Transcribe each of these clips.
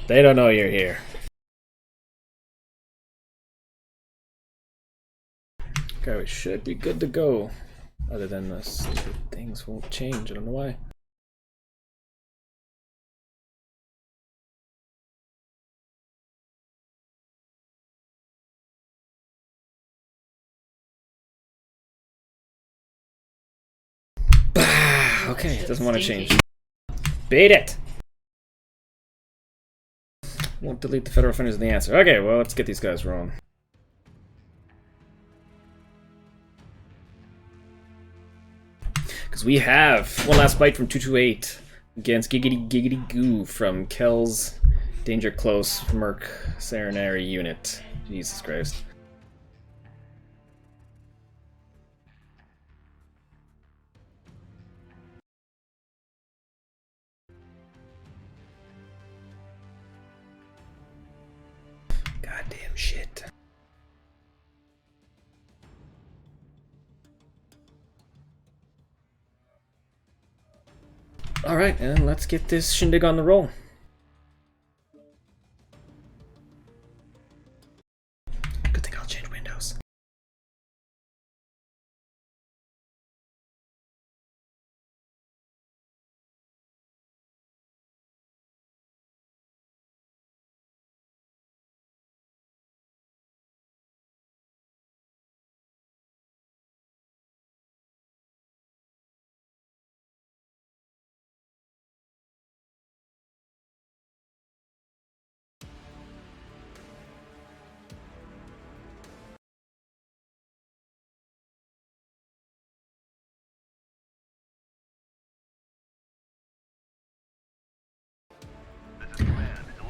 They don't know you're here. Okay, we should be good to go. Other than the stupid things won't change. I don't know why. Bah! Okay, it doesn't want to change. Beat it! Won't delete the federal offenders in the answer. Okay, well, let's get these guys wrong. Because we have one last bite from 228 against Giggity Giggity Goo from Kel's Danger Close Mercenary Unit. Jesus Christ. Goddamn shit. Alright, and let's get this shindig on the roll. Good thing I'll change windows.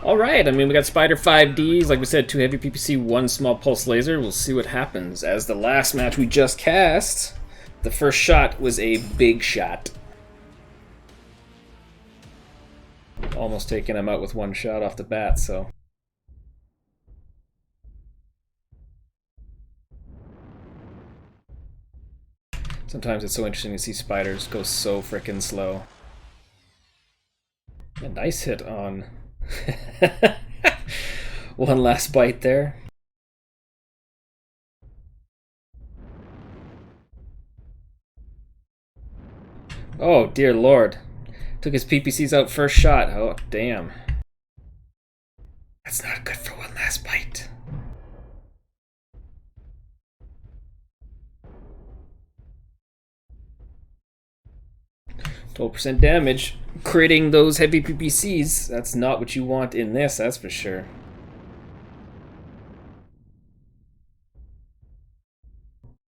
Alright, I mean, we got Spider 5Ds, like we said, 2 heavy PPC, 1 small pulse laser. We'll see what happens. As the last match we just cast, the first shot was a big shot. Almost taking him out with 1 shot off the bat, so... Sometimes it's so interesting to see spiders go so frickin' slow. A nice hit on... One last bite there. Oh, dear lord. Took his PPCs out first shot. Oh, damn. That's not good for one last bite. 12% damage. Critting those heavy PPCs. That's not what you want in this, that's for sure.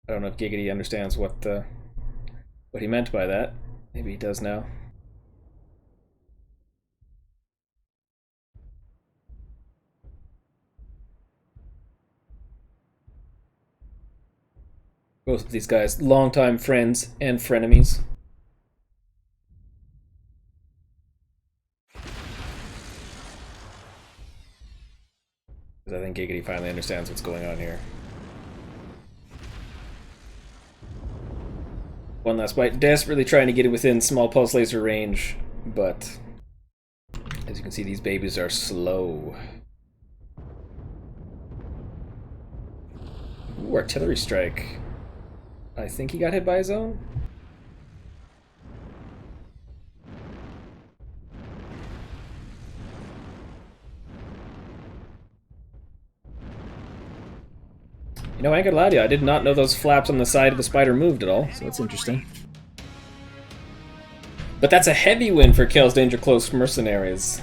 I don't know if Giggity understands what he meant by that. Maybe he does now. Both of these guys, longtime friends and frenemies. I think Giggity finally understands what's going on here. One last bite. Desperately trying to get it within small pulse laser range, but as you can see, these babies are slow. Ooh, artillery strike. I think he got hit by his own. You know, I ain't gonna lie to you, I did not know those flaps on the side of the spider moved at all, so that's interesting. But that's a heavy win for Kel's Danger Close Mercenaries.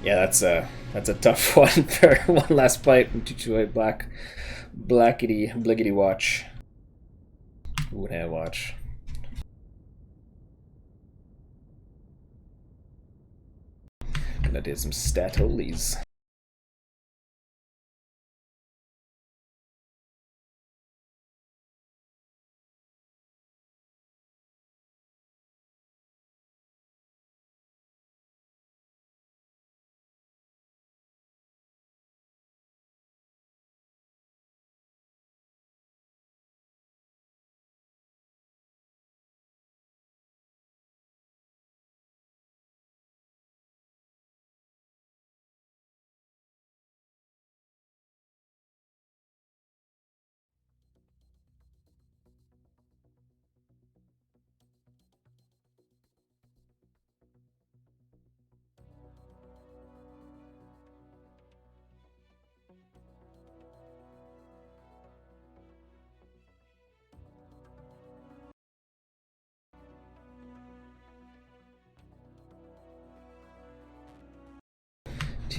Yeah, that's a tough one for one last bite from 228 Blackity Bliggity Watch. Ooh, hand watch. Gonna do some stat holies.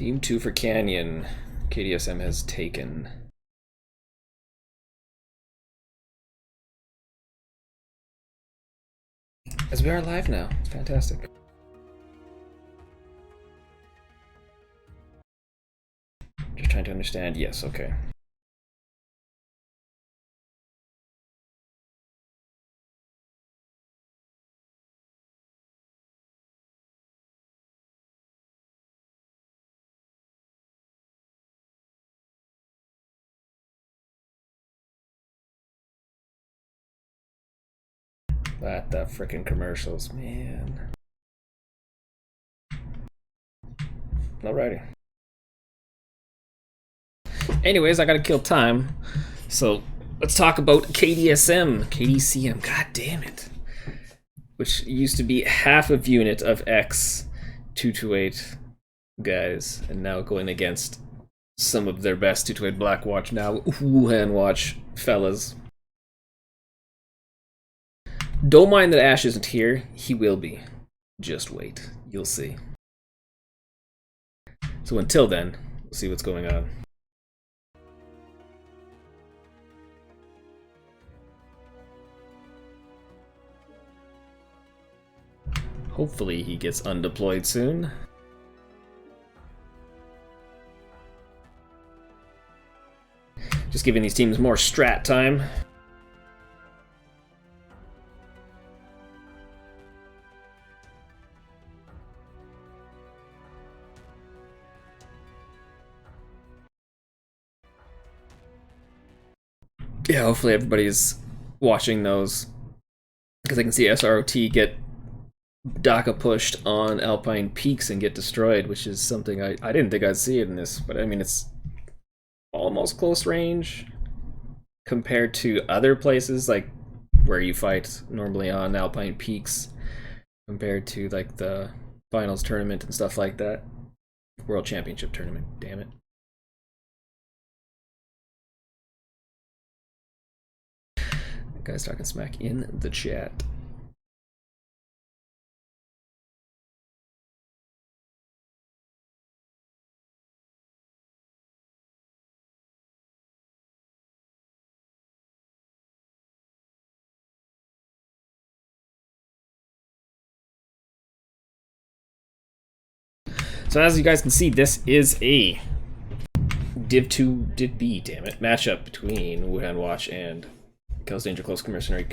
Team 2 for Canyon. KDSM has taken. As we are live now. Fantastic. Just trying to understand. Yes, okay. That frickin' commercials, man. Alrighty. Anyways, I gotta kill time. So let's talk about KDSM. KDCM, god damn it. Which used to be half of unit of X228 guys, and now going against some of their best 228 Black Watch now. Wuhan Watch fellas. Don't mind that Ash isn't here. He will be. Just wait. You'll see. So until then, we'll see what's going on. Hopefully he gets undeployed soon. Just giving these teams more strat time. Yeah, hopefully everybody's watching those, because I can see SROT get DACA pushed on Alpine Peaks and get destroyed, which is something I didn't think I'd see it in this, but I mean, it's almost close range compared to other places, like where you fight normally on Alpine Peaks, compared to like the finals tournament and stuff like that. World Championship tournament, damn it. Guys talking smack in the chat. So as you guys can see, this is a Div 2, Div B, damn it, matchup between Wuhan Watch and Kills Danger Close Mercenary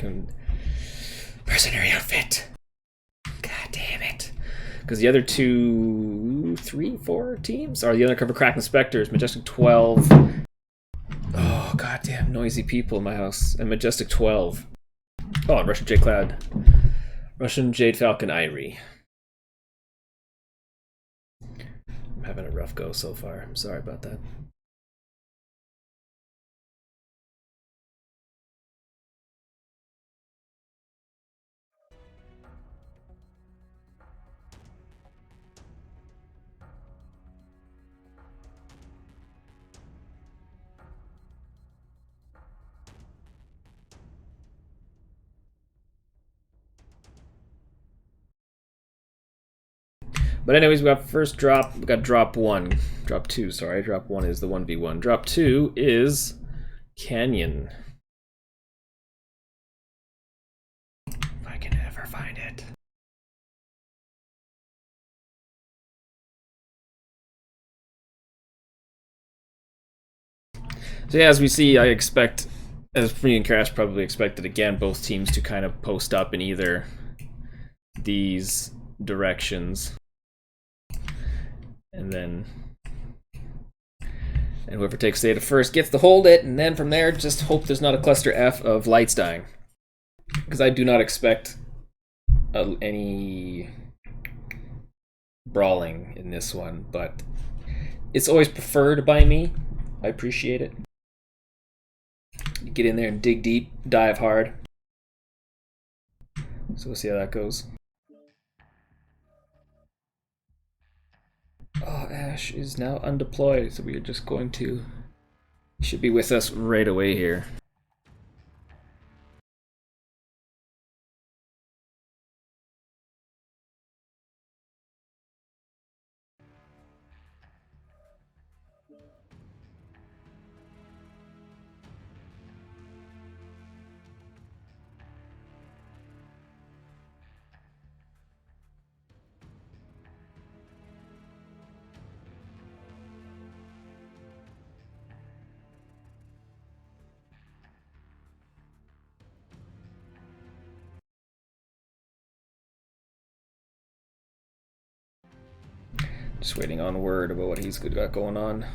outfit. God damn it. Because the other 2, 3, 4 teams are the Undercover Crack Inspectors, Majestic 12. Oh, goddamn noisy people in my house. And Majestic 12. Oh, and Russian Jade Cloud. Russian Jade Falcon Irie. I'm having a rough go so far. I'm sorry about that. But anyways, we got first drop. We got drop 1. Drop 2, sorry. Drop 1 is the 1v1. Drop 2 is Canyon. If I can ever find it. So yeah, as we see, I expect, as me and Crash probably expected again, both teams to kind of post up in either these directions. And then whoever takes data first gets to hold it, and then from there, just hope there's not a cluster F of lights dying. Because I do not expect any brawling in this one, but it's always preferred by me. I appreciate it. You get in there and dig deep, dive hard. So we'll see how that goes. Oh, Ash is now undeployed, so we are just going to... He should be with us right away here. Just waiting on word about what he's got going on.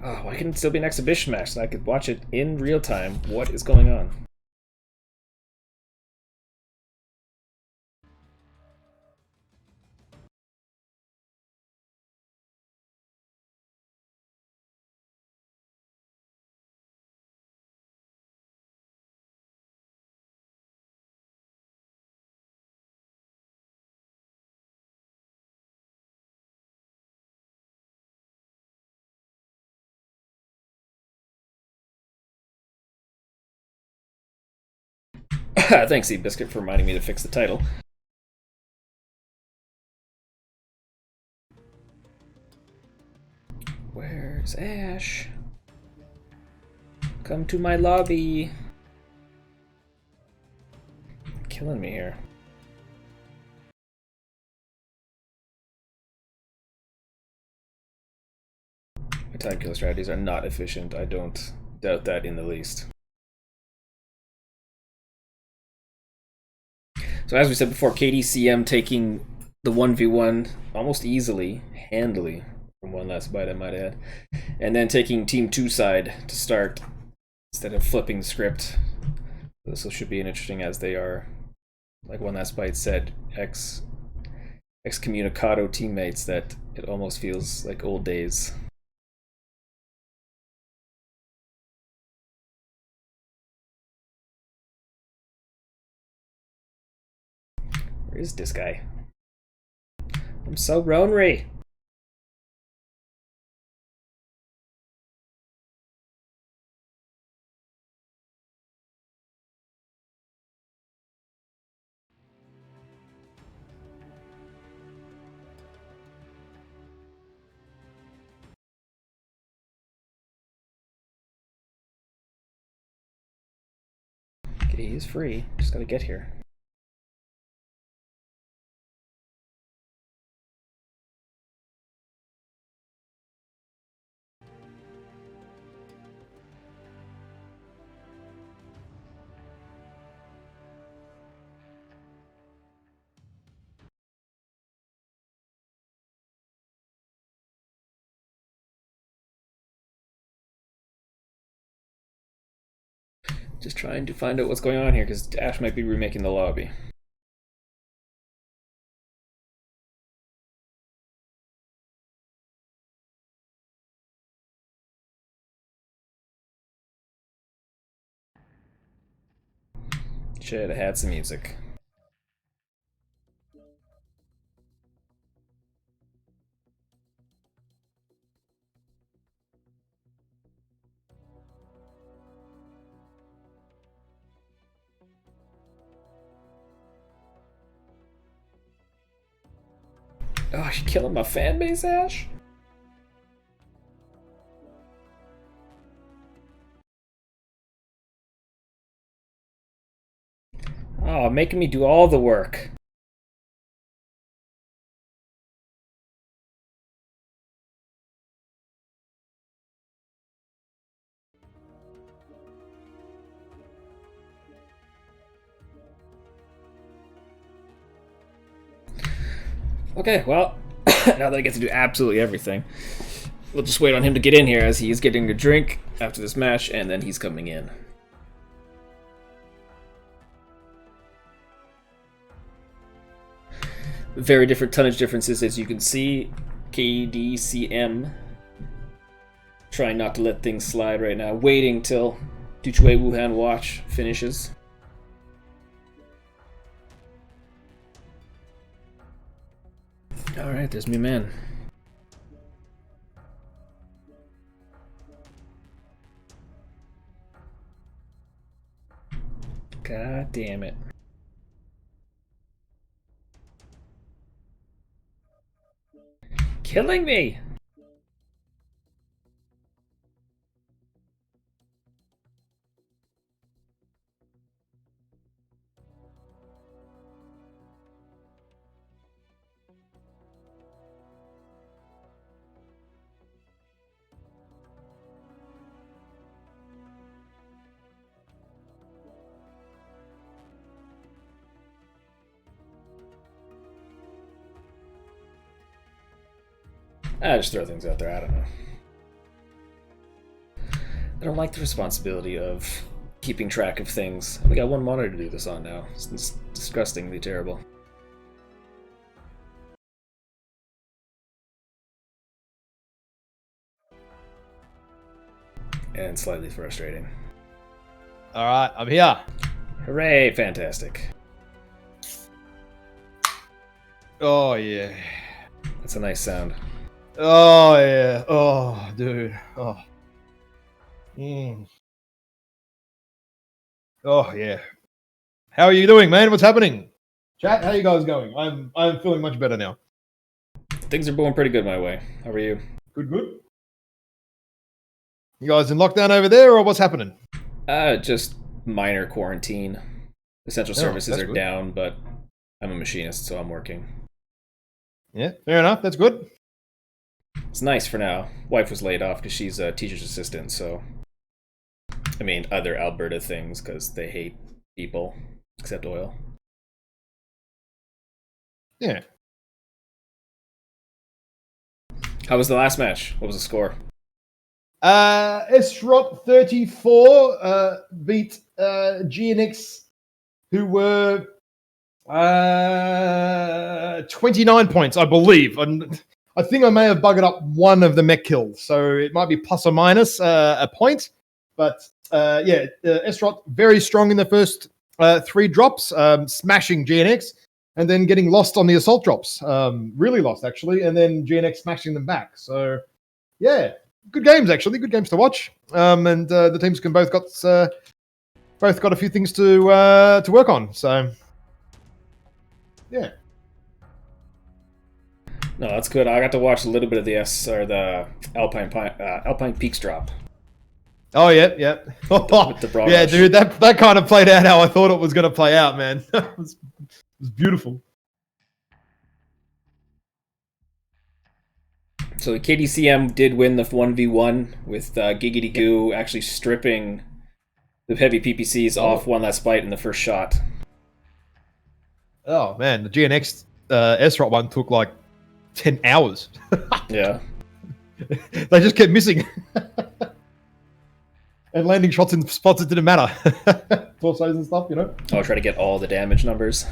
Oh, why can it still be an exhibition match so I could watch it in real time? What is going on? Thanks, Biscuit, for reminding me to fix the title. Where's Ash? Come to my lobby. Killing me here. My time killer strategies are not efficient. I don't doubt that in the least. So as we said before, KDCM taking the 1v1 almost easily, handily, from one last bite I might add, and then taking Team 2 side to start instead of flipping the script. This should be an interesting, as they are, like One Last Bite said, excommunicado teammates, that it almost feels like old days. Where is this guy? I'm so Ronry. Okay, he's free. Just gotta get here. Just trying to find out what's going on here, because Ash might be remaking the lobby. Should have had some music. Oh, you killing my fan base, Ash? Oh, making me do all the work. Okay, well, now that I get to do absolutely everything, we'll just wait on him to get in here, as he is getting a drink after this match, and then he's coming in. Very different tonnage differences, as you can see. KDCM trying not to let things slide right now, waiting till Duchui Wuhan Watch finishes. Alright, there's me man. God damn it. Killing me! I just throw things out there. I don't know. I don't like the responsibility of keeping track of things. We got one monitor to do this on now. It's disgustingly terrible. And slightly frustrating. All right, I'm here. Hooray, fantastic. Oh, yeah. That's a nice sound. Oh, yeah. Oh, dude. Oh. Oh, yeah. How are you doing, man? What's happening? Chat, how you guys going? I'm feeling much better now. Things are going pretty good my way. How are you? Good. You guys in lockdown over there, or what's happening? Just minor quarantine. Essential services are down, but I'm a machinist, so I'm working. Yeah, fair enough. That's good. It's nice for now. Wife was laid off because she's a teacher's assistant, so... I mean, other Alberta things, because they hate people, except oil. Yeah. How was the last match? What was the score? Esrot 34 beat GNX, who were 29 points, I believe. I think I may have buggered up one of the mech kills, so it might be plus or minus a point. But yeah, Esrot very strong in the first 3 drops, smashing GNX, and then getting lost on the assault drops. Really lost, actually, and then GNX smashing them back. So, yeah, good games, actually. Good games to watch. And the teams can both got a few things to work on. So, yeah. No, that's good. I got to watch a little bit of the Alpine Peaks drop. Oh, yeah. Yeah, dude, that kind of played out how I thought it was going to play out, man. It was beautiful. So the KDCM did win the 1v1 with Giggity Goo actually stripping the heavy PPCs off one last bite in the first shot. Oh, man, the GNX Esrot one took like 10 hours. Yeah. They just kept missing. And landing shots in spots that didn't matter. Torsos and stuff, you know? Oh, try to get all the damage numbers.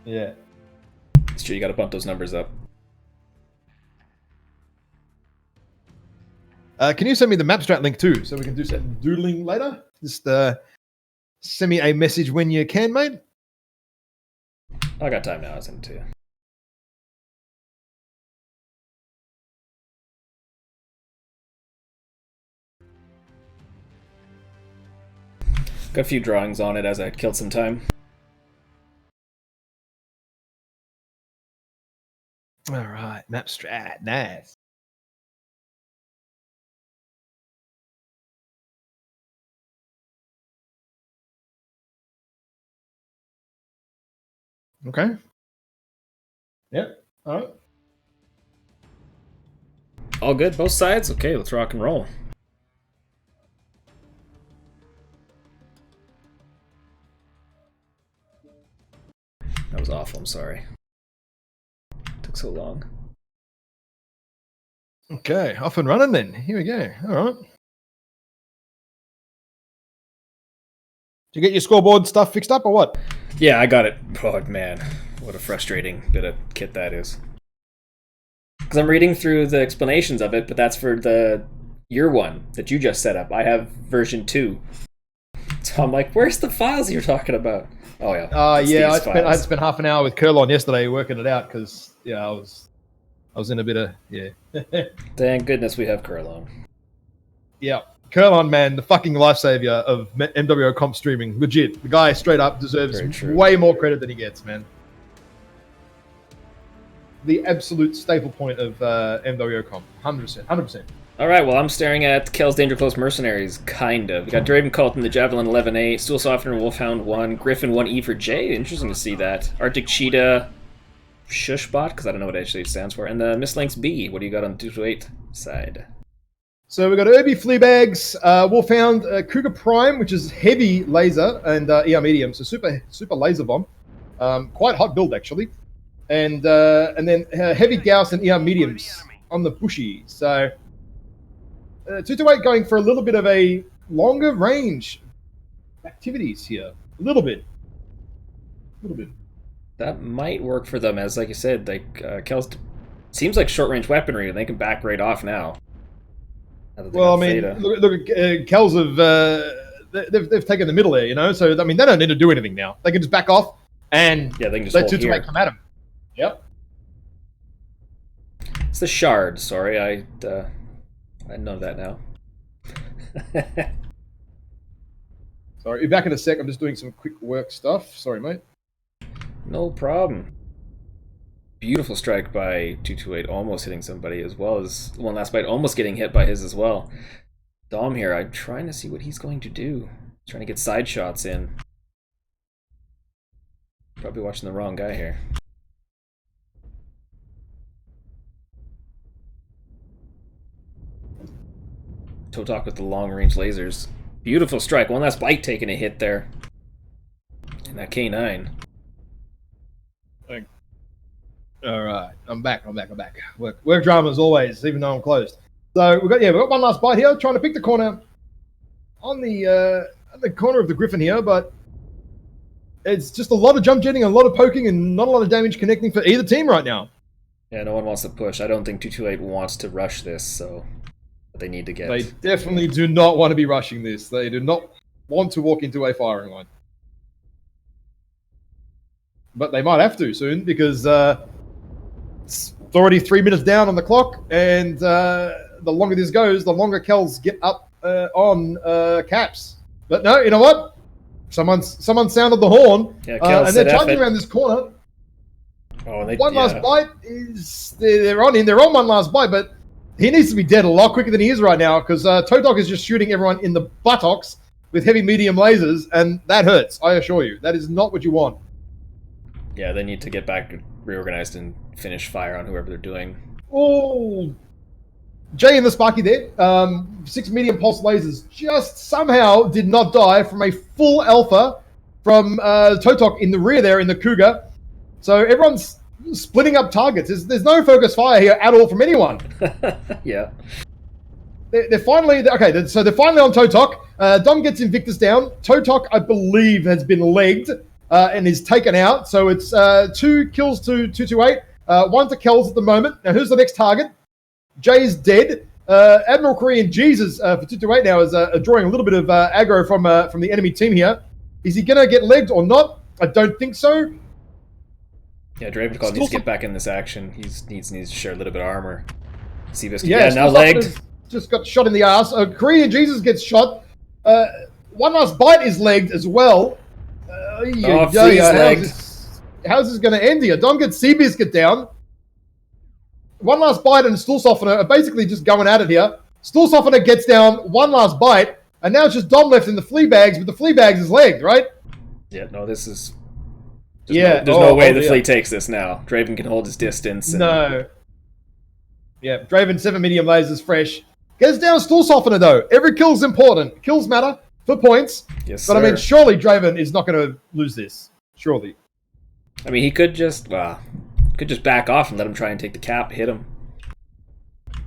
Yeah. It's true, you gotta bump those numbers up. Can you send me the map strat link too, so we can do some doodling later? Just send me a message when you can, mate. I got time now, I'll send it to you. Got a few drawings on it as I killed some time. All right, map strat, nice. Okay. Yep. All right. All good, both sides? Okay, let's rock and roll. That was awful, I'm sorry. Took so long. Okay, off and running then. Here we go. All right. Did you get your scoreboard stuff fixed up or what? Yeah, I got it. Oh, man. What a frustrating bit of kit that is. Because I'm reading through the explanations of it, but that's for your one that you just set up. I have version 2. So I'm like, where's the files you're talking about? Oh, yeah. Yeah, I spent half an hour with Curlon yesterday working it out because, yeah, I was in a bit of, yeah. Thank goodness we have Curlon. Yeah. Curlon, man, the fucking lifesaver of MWO comp streaming. Legit. The guy straight up deserves way more credit than he gets, man. The absolute staple point of MWO comp. 100%. 100%. Alright, well, I'm staring at Kel's Danger Close Mercenaries, kind of. We got Draven Colton, the Javelin 11A, Steel Softener, Wolfhound 1, Griffin 1E for J. Interesting to see that. Arctic Cheetah, Shushbot, because I don't know what it actually stands for. And the Mislinks B. What do you got on the 228 side? So we got Irby Fleabags, Wolfhound, Cougar Prime, which is heavy laser, and ER Medium, so super laser bomb. Quite hot build, actually. And then Heavy Gauss and ER Mediums. on the bushy. So 228 going for a little bit of a longer range activities here. A little bit. That might work for them, as like you said, like Kel's seems like short range weaponry, and they can back right off now. Well, I mean, look Kel's have they've taken the middle there, you know. So I mean, they don't need to do anything now. They can just back off and yeah, they can just let hold 228 here. come at them. Yep. It's the shard. Sorry, I know that now. Sorry, be back in a sec. I'm just doing some quick work stuff. Sorry, mate. No problem. Beautiful strike by 228, almost hitting somebody, as well as one last bite, almost getting hit by his as well. Dom here, I'm trying to see what he's going to do. Trying to get side shots in. Probably watching the wrong guy here. ToC with the long range lasers. Beautiful strike. One last bite taking a hit there. And that K9. All right, I'm back. Work drama as always, even though I'm closed. So we've got one last bite here, trying to pick the corner on the corner of the Griffin here, but it's just a lot of jump jetting, a lot of poking, and not a lot of damage connecting for either team right now. Yeah, no one wants to push. I don't think 228 wants to rush this, so they need to get. They definitely do not want to be rushing this. They do not want to walk into a firing line, but they might have to soon because. It's already 3 minutes down on the clock, and the longer this goes, the longer Kells get up on caps. But no, you know what? Someone sounded the horn, Yeah, and they're charging around this corner. Oh, One last bite is they're on one last bite, but he needs to be dead a lot quicker than he is right now because ToC is just shooting everyone in the buttocks with heavy medium lasers, and that hurts. I assure you, that is not what you want. Yeah, they need to get back reorganized and finish fire on whoever they're doing. Oh, Jay and the Sparky there. 6 medium pulse lasers just somehow did not die from a full alpha from ToC in the rear there in the Cougar. So everyone's splitting up targets. There's no focus fire here at all from anyone. Yeah. They're finally okay. So they're finally on ToC. Dom gets Invictus down. ToC, I believe, has been legged. And is taken out. So it's 2 kills to 228, 1 to Kells at the moment. Now, who's the next target? Jay's dead. Admiral Korean Jesus for 228 now is drawing a little bit of aggro from the enemy team here. Is he going to get legged or not? I don't think so. Yeah, Dravenclaw needs to get back in this action. He needs to share a little bit of armor. Seabiscuit, Yeah, now legged. Just got shot in the ass. Korean Jesus gets shot. One last bite is legged as well. How's this going to end here? Dom gets Seabiscuit down. One last bite and Stool Softener are basically just going at it here. Stool Softener gets down, one last bite, and now it's just Dom left in the flea bags, but the flea bags is legged, right? Yeah, no, this is... There's no way the flea takes this now. Draven can hold his distance. No. Yeah, Draven 7 medium lasers fresh. Gets down Stool Softener though. Every kill's important. Kills matter for points. Yes, but sir. I mean, surely Draven is not going to lose this. Surely. I mean, he could just back off and let him try and take the cap, hit him.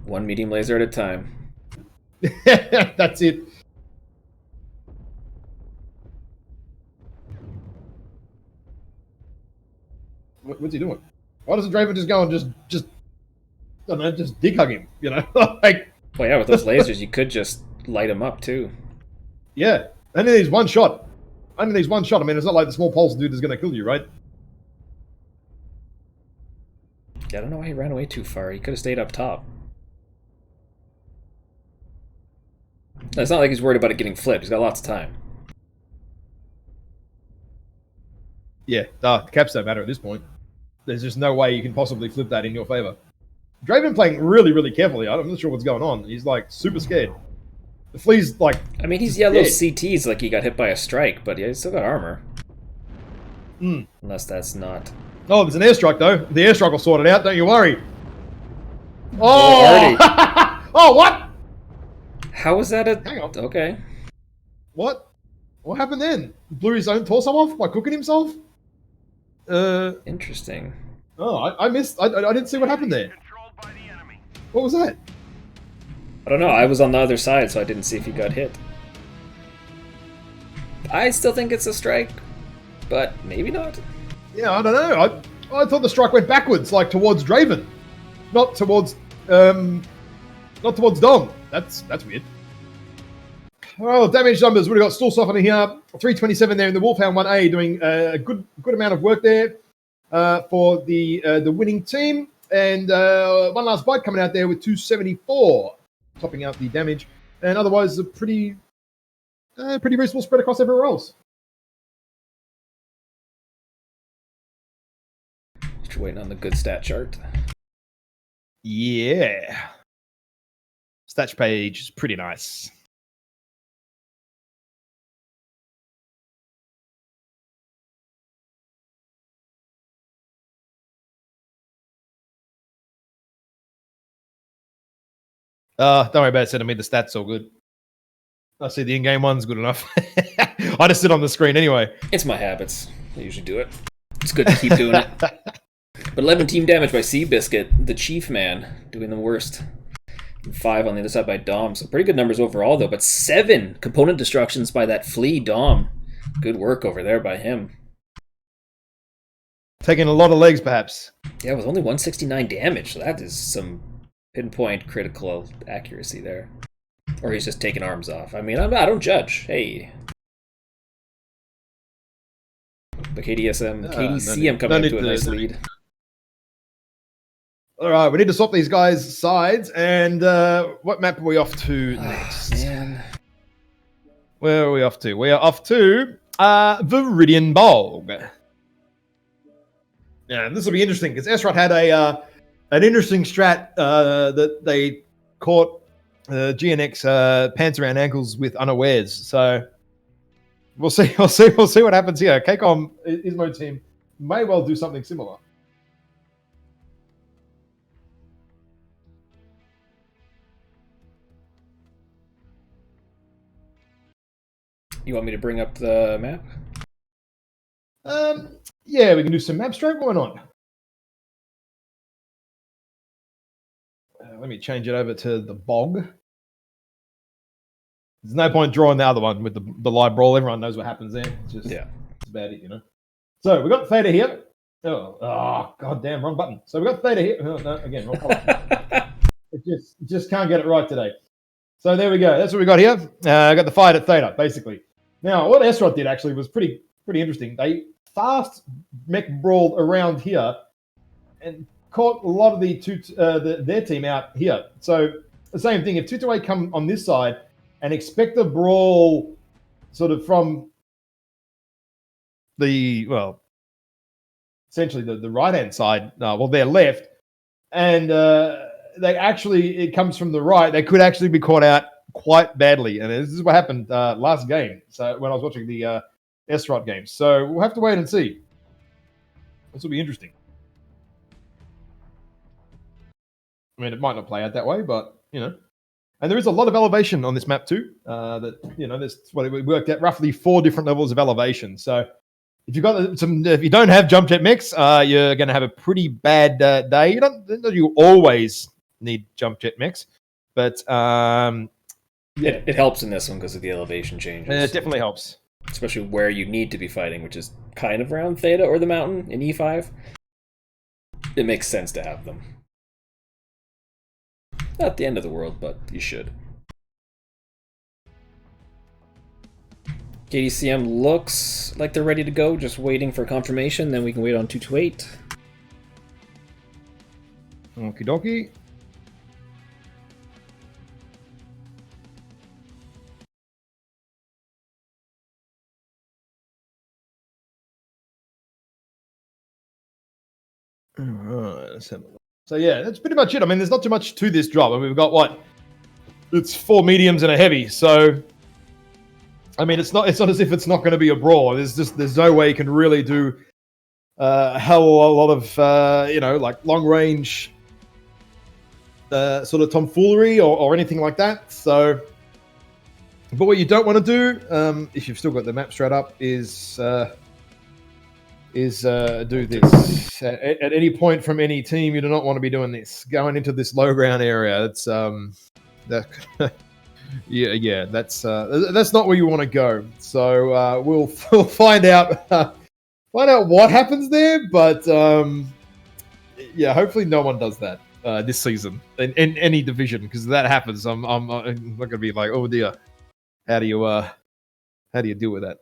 One medium laser at a time. That's it. What's he doing? Why doesn't Draven just go and just I don't know, just dig hug him? You know, like. Well, yeah, with those lasers, you could just light him up too. Yeah, only needs one shot. I mean, it's not like the small pulse dude is going to kill you, right? Yeah, I don't know why he ran away too far. He could have stayed up top. It's not like he's worried about it getting flipped. He's got lots of time. Yeah, the caps don't matter at this point. There's just no way you can possibly flip that in your favor. Draven playing really, really carefully. I'm not sure what's going on. He's like super scared. The flea's like... I mean, he's yellow CTs like he got hit by a strike, but yeah, he's still got armor. Unless that's not... Oh, there's an airstrike though. The airstrike will sort it out, don't you worry. Oh! Oh, what? How was that a... Hang on. Okay. What? What happened then? Blew his own torso off by cooking himself? Interesting. Oh, I missed... I didn't see what happened there. What was that? I don't know. I was on the other side, so I didn't see if he got hit. I still think it's a strike, but maybe not. Yeah, I don't know. I thought the strike went backwards, like towards Draven, not towards Dom. That's weird. Well, damage numbers. We've got Still Softener here, 327 there in the Wolfhound 1A, doing a good amount of work there for the winning team. And One Last Bite coming out there with 274, topping out the damage. And otherwise, a pretty reasonable spread across everywhere else. Just waiting on the good stat chart. Yeah. Stats page is pretty nice. Don't worry about it, sending me the stats all good. I see the in-game one's good enough. I just sit on the screen anyway. It's my habits. I usually do it. It's good to keep doing it. But 11 team damage by Seabiscuit, the chief man, doing the worst. 5 on the other side by Dom. So pretty good numbers overall, though. But 7 component destructions by that flea Dom. Good work over there by him. Taking a lot of legs, perhaps. Yeah, with only 169 damage. So that is some pinpoint critical accuracy there. Or he's just taking arms off. I mean, I don't judge. Hey. The KDCM coming into a nice lead. All right, we need to swap these guys' sides. And what map are we off to next? Man. Where are we off to? We are off to Viridian Bog. Yeah, this will be interesting because Esrot had an interesting strat that they caught GNX pants around ankles with unawares. So we'll see what happens here. KCOM Ismo team may well do something similar. You want me to bring up the map? Yeah, we can do some map stroke. Why not? Let me change it over to the bog. There's no point drawing the other one with the live brawl. Everyone knows what happens there. It's just That's about it, you know. So we got Theta here. Oh, goddamn, wrong button. So we got Theta here. Oh, no, again, wrong color. just can't get it right today. So there we go. That's what we got here. I got the fight at Theta, basically. Now, what Esrot did actually was pretty interesting. They fast mech brawled around here and caught a lot of their team out here. So the same thing. If 228 come on this side and expect a brawl sort of from essentially the right-hand side, their left, and it comes from the right, they could actually be caught out quite badly. And this is what happened last game. So when I was watching the Esrot games. So we'll have to wait and see. This will be interesting. I mean, it might not play out that way, but, you know. And there is a lot of elevation on this map too. There's what we worked at, roughly 4 different levels of elevation. So if you don't have jump jet mechs, you're going to have a pretty bad day. You always need jump jet mechs, but it helps in this one because of the elevation changes. It definitely helps. Especially where you need to be fighting, which is kind of around Theta or the mountain in E5. It makes sense to have them. Not the end of the world, but you should. KDCM looks like they're ready to go, just waiting for confirmation, then we can wait on 228. Okie dokie. All right, let's have a look. So yeah, that's pretty much it. I mean, there's not too much to this drop. I mean, we've got it's 4 mediums and a heavy. So, I mean, it's not as if it's not going to be a brawl. There's no way you can really do a hell of a lot of like long range sort of tomfoolery or anything like that. So, but what you don't want to do, if you've still got the map straight up, is is do this. At any point from any team, you do not want to be doing this. Going into this low ground area, it's that yeah, that's not where you want to go. So we'll find out what happens there, but yeah, hopefully no one does that this season in any division, because if that happens, I'm not gonna be like, oh dear, how do you deal with that?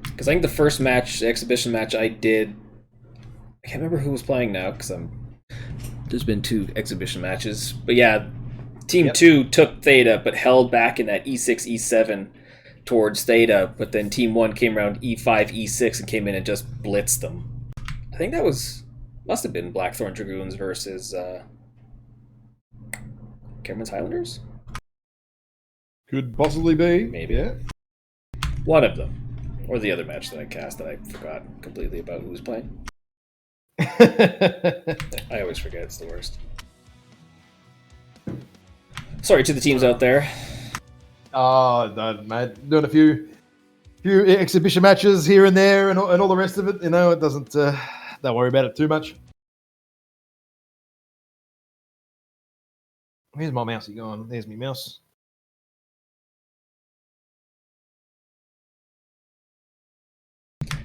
Because I think the first match, the exhibition match I did, I can't remember who was playing now because there's been 2 exhibition matches, but yeah, Team 2 took Theta but held back in that E6, E7 towards Theta, but then Team 1 came around E5, E6 and came in and just blitzed them. I think that must have been Blackthorn Dragoons versus Cameron's Highlanders? Could possibly be. Maybe. Yeah. One of them. Or the other match that I cast that I forgot completely about who was playing. I always forget, it's the worst. Sorry to the teams out there. No, mate. Doing a few exhibition matches here and there and all the rest of it. You know, it doesn't. Don't worry about it too much. Where's my mousey going? There's my mouse.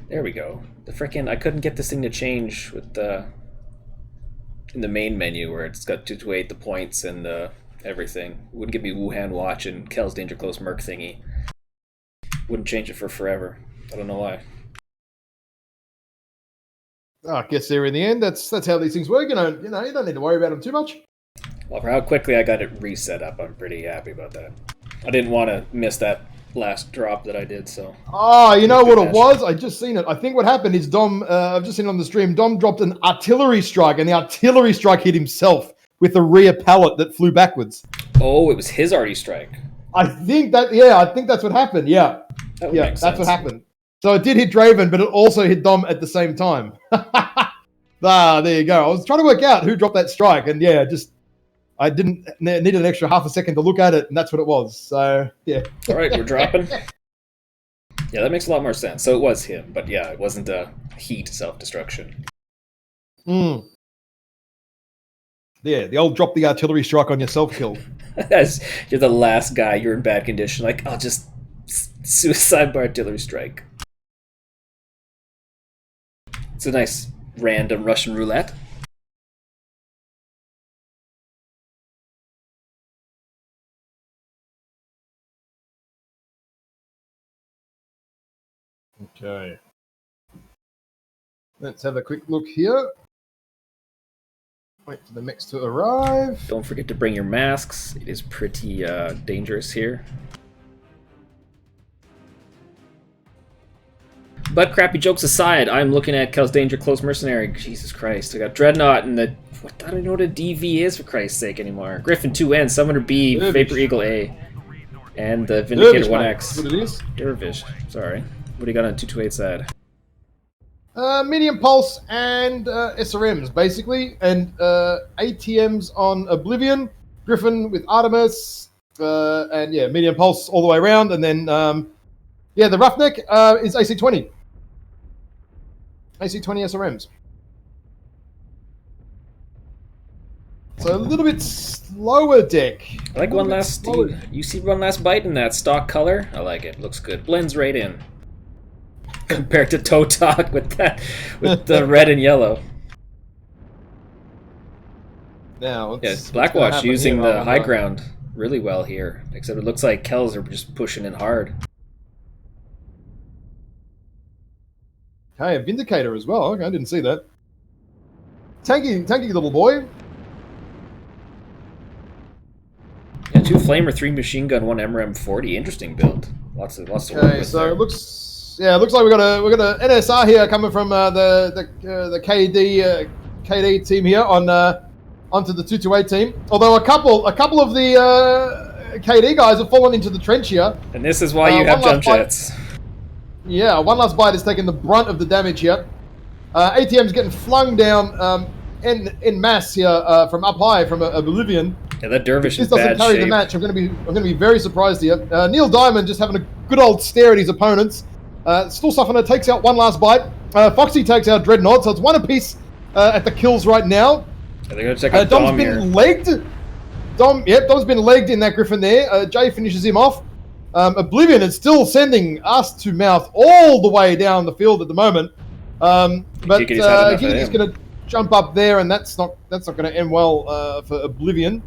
There we go. The frickin' I couldn't get this thing to change with in the main menu where it's got 228 the points and everything. It wouldn't give me Wuhan Watch and Kel's Danger Close Merc thingy. Wouldn't change it for forever. I don't know why. Oh, I guess there in the end. That's how these things work. You know, you don't need to worry about them too much. Well, for how quickly I got it reset up, I'm pretty happy about that. I didn't want to miss that last drop that I did, so. Oh, you know what it was? I just seen it. I think what happened is Dom, I've just seen it on the stream, Dom dropped an artillery strike, and the artillery strike hit himself with a rear pallet that flew backwards. Oh, it was his arty strike. I think that's what happened, yeah. That's what happened. So it did hit Draven, but it also hit Dom at the same time. There you go. I was trying to work out who dropped that strike, and yeah, I needed an extra half a second to look at it, and that's what it was. So, yeah. All right, we're dropping. Yeah, that makes a lot more sense. So it was him, but yeah, it wasn't a heat self-destruction. Yeah, the old drop the artillery strike on yourself kill. You're the last guy, you're in bad condition. Like, I'll just suicide by artillery strike. It's a nice random Russian roulette. Okay. Let's have a quick look here. Wait for the mix to arrive. Don't forget to bring your masks. It is pretty dangerous here. But crappy jokes aside, I'm looking at Kel's Danger Close Mercenary. Jesus Christ. I got Dreadnought and I don't even know what a DV is for Christ's sake anymore. Griffin 2N, Summoner B, Dervish. Vapor Eagle A, and the Vindicator Dervish, 1X. That's what it is. Dervish, sorry. What do you got on 228 side? Medium Pulse and SRMs, basically, and ATMs on Oblivion, Griffin with Artemis, and yeah, Medium Pulse all the way around, and then, yeah, the Roughneck is AC-20. AC-20 SRMs. So a little bit slower deck. I like one last... You see one last bite in that stock color? I like it. Looks good. Blends right in. Compared to ToC with the red and yellow. Now, yeah, Blackwatch using the high ground really well here. Except it looks like Kells are just pushing in hard. Okay, a Vindicator as well. Okay, I didn't see that. Tanky little boy. Yeah, 2 Flamer, 3 Machine Gun, 1 MRM-40. Interesting build. Lots of work Okay, with so there. it looks like we got a NSR here coming from the KD team here onto the 228 team. Although a couple of the KD guys have fallen into the trench here. And this is why you have jump jets. Yeah, one last bite is taking the brunt of the damage here. ATM's getting flung down en masse here from up high from Oblivion. Yeah, that Dervish is bad shape. This doesn't carry the match. I'm going to be very surprised here. Neil Diamond just having a good old stare at his opponents. Still Sufferer takes out one last bite. Foxy takes out Dreadnought, so it's one apiece at the kills right now. They're going to check out Dom's Dom been here. legged. Dom's been legged in that Griffin there. Jay finishes him off. Oblivion is still sending us to mouth all the way down the field at the moment. But Giggity's going to jump up there, and that's not going to end well for Oblivion.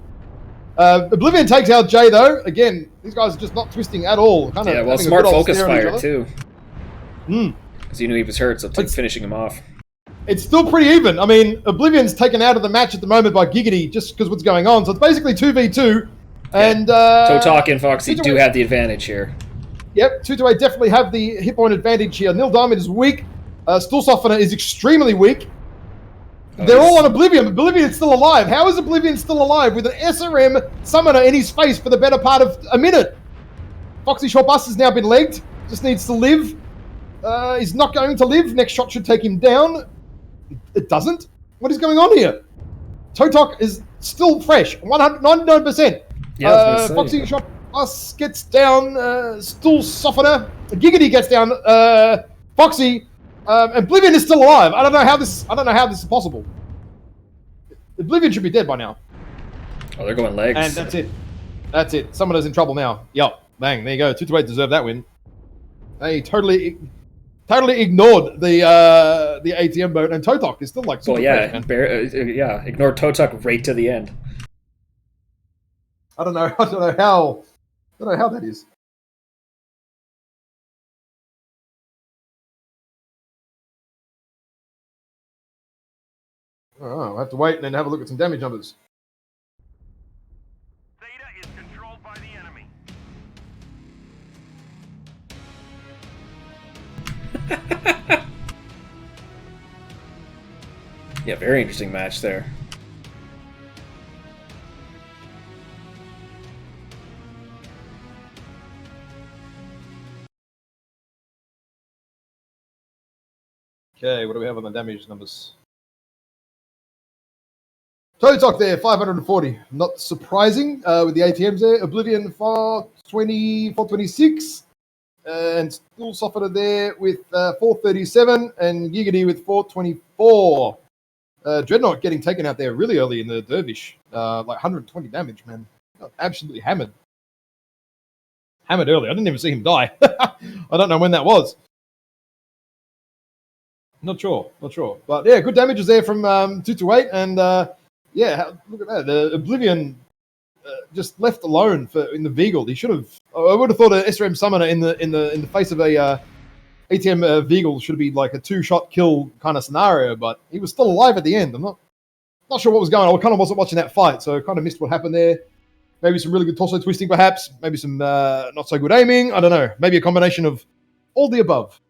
Oblivion takes out Jay though. Again, these guys are just not twisting at all. Smart focus fire too. Because he knew he was hurt, so finishing him off. It's still pretty even. I mean, Oblivion's taken out of the match at the moment by Giggity just because what's going on. So it's basically 2v2. And ToC and Foxy do have the advantage here. Yep, 2-8 definitely have the hit point advantage here. Nil Diamond is weak. Stool Softener is extremely weak. They're all on Oblivion, but Oblivion is still alive. How is Oblivion still alive with an SRM summoner in his face for the better part of a minute? Foxy Short Bus has now been legged. Just needs to live. He's not going to live. Next shot should take him down. It doesn't. What is going on here? ToC is still fresh. 199%. Yeah, Foxy Short Bus gets down. Stool Softener. Giggity gets down. Foxy. Oblivion is still alive. I don't know how this is possible. Oblivion should be dead by now. Oh, they're going legs. And that's it. Summoner's in trouble now. Yup. Bang. There you go. 2-8 deserved that win. They totally ignored the ATM boat, and ToC is still like. Well, yeah, ignored ToC right to the end. I don't know how that is. Oh, I'll have to wait and then have a look at some damage numbers. Theta is controlled by the enemy. Yeah, very interesting match there. Okay, what do we have on the damage numbers? ToC there, 540. Not surprising with the ATMs there. Oblivion 420, 426. And Stool Softener there with 437. And Giggity with 424. Dreadnought getting taken out there really early in the Dervish. Like 120 damage, man. Got absolutely hammered. Hammered early. I didn't even see him die. I don't know when that was. Not sure. But yeah, good damages there from 2-8. And yeah, look at that. The Oblivion just left alone in the Veagle. He should have. I would have thought an SRM summoner in the face of a ATM Veagle should be like a 2-shot kill kind of scenario. But he was still alive at the end. I'm not sure what was going on. I kind of wasn't watching that fight, so I kind of missed what happened there. Maybe some really good torso twisting, perhaps. Maybe some not so good aiming. I don't know. Maybe a combination of all the above.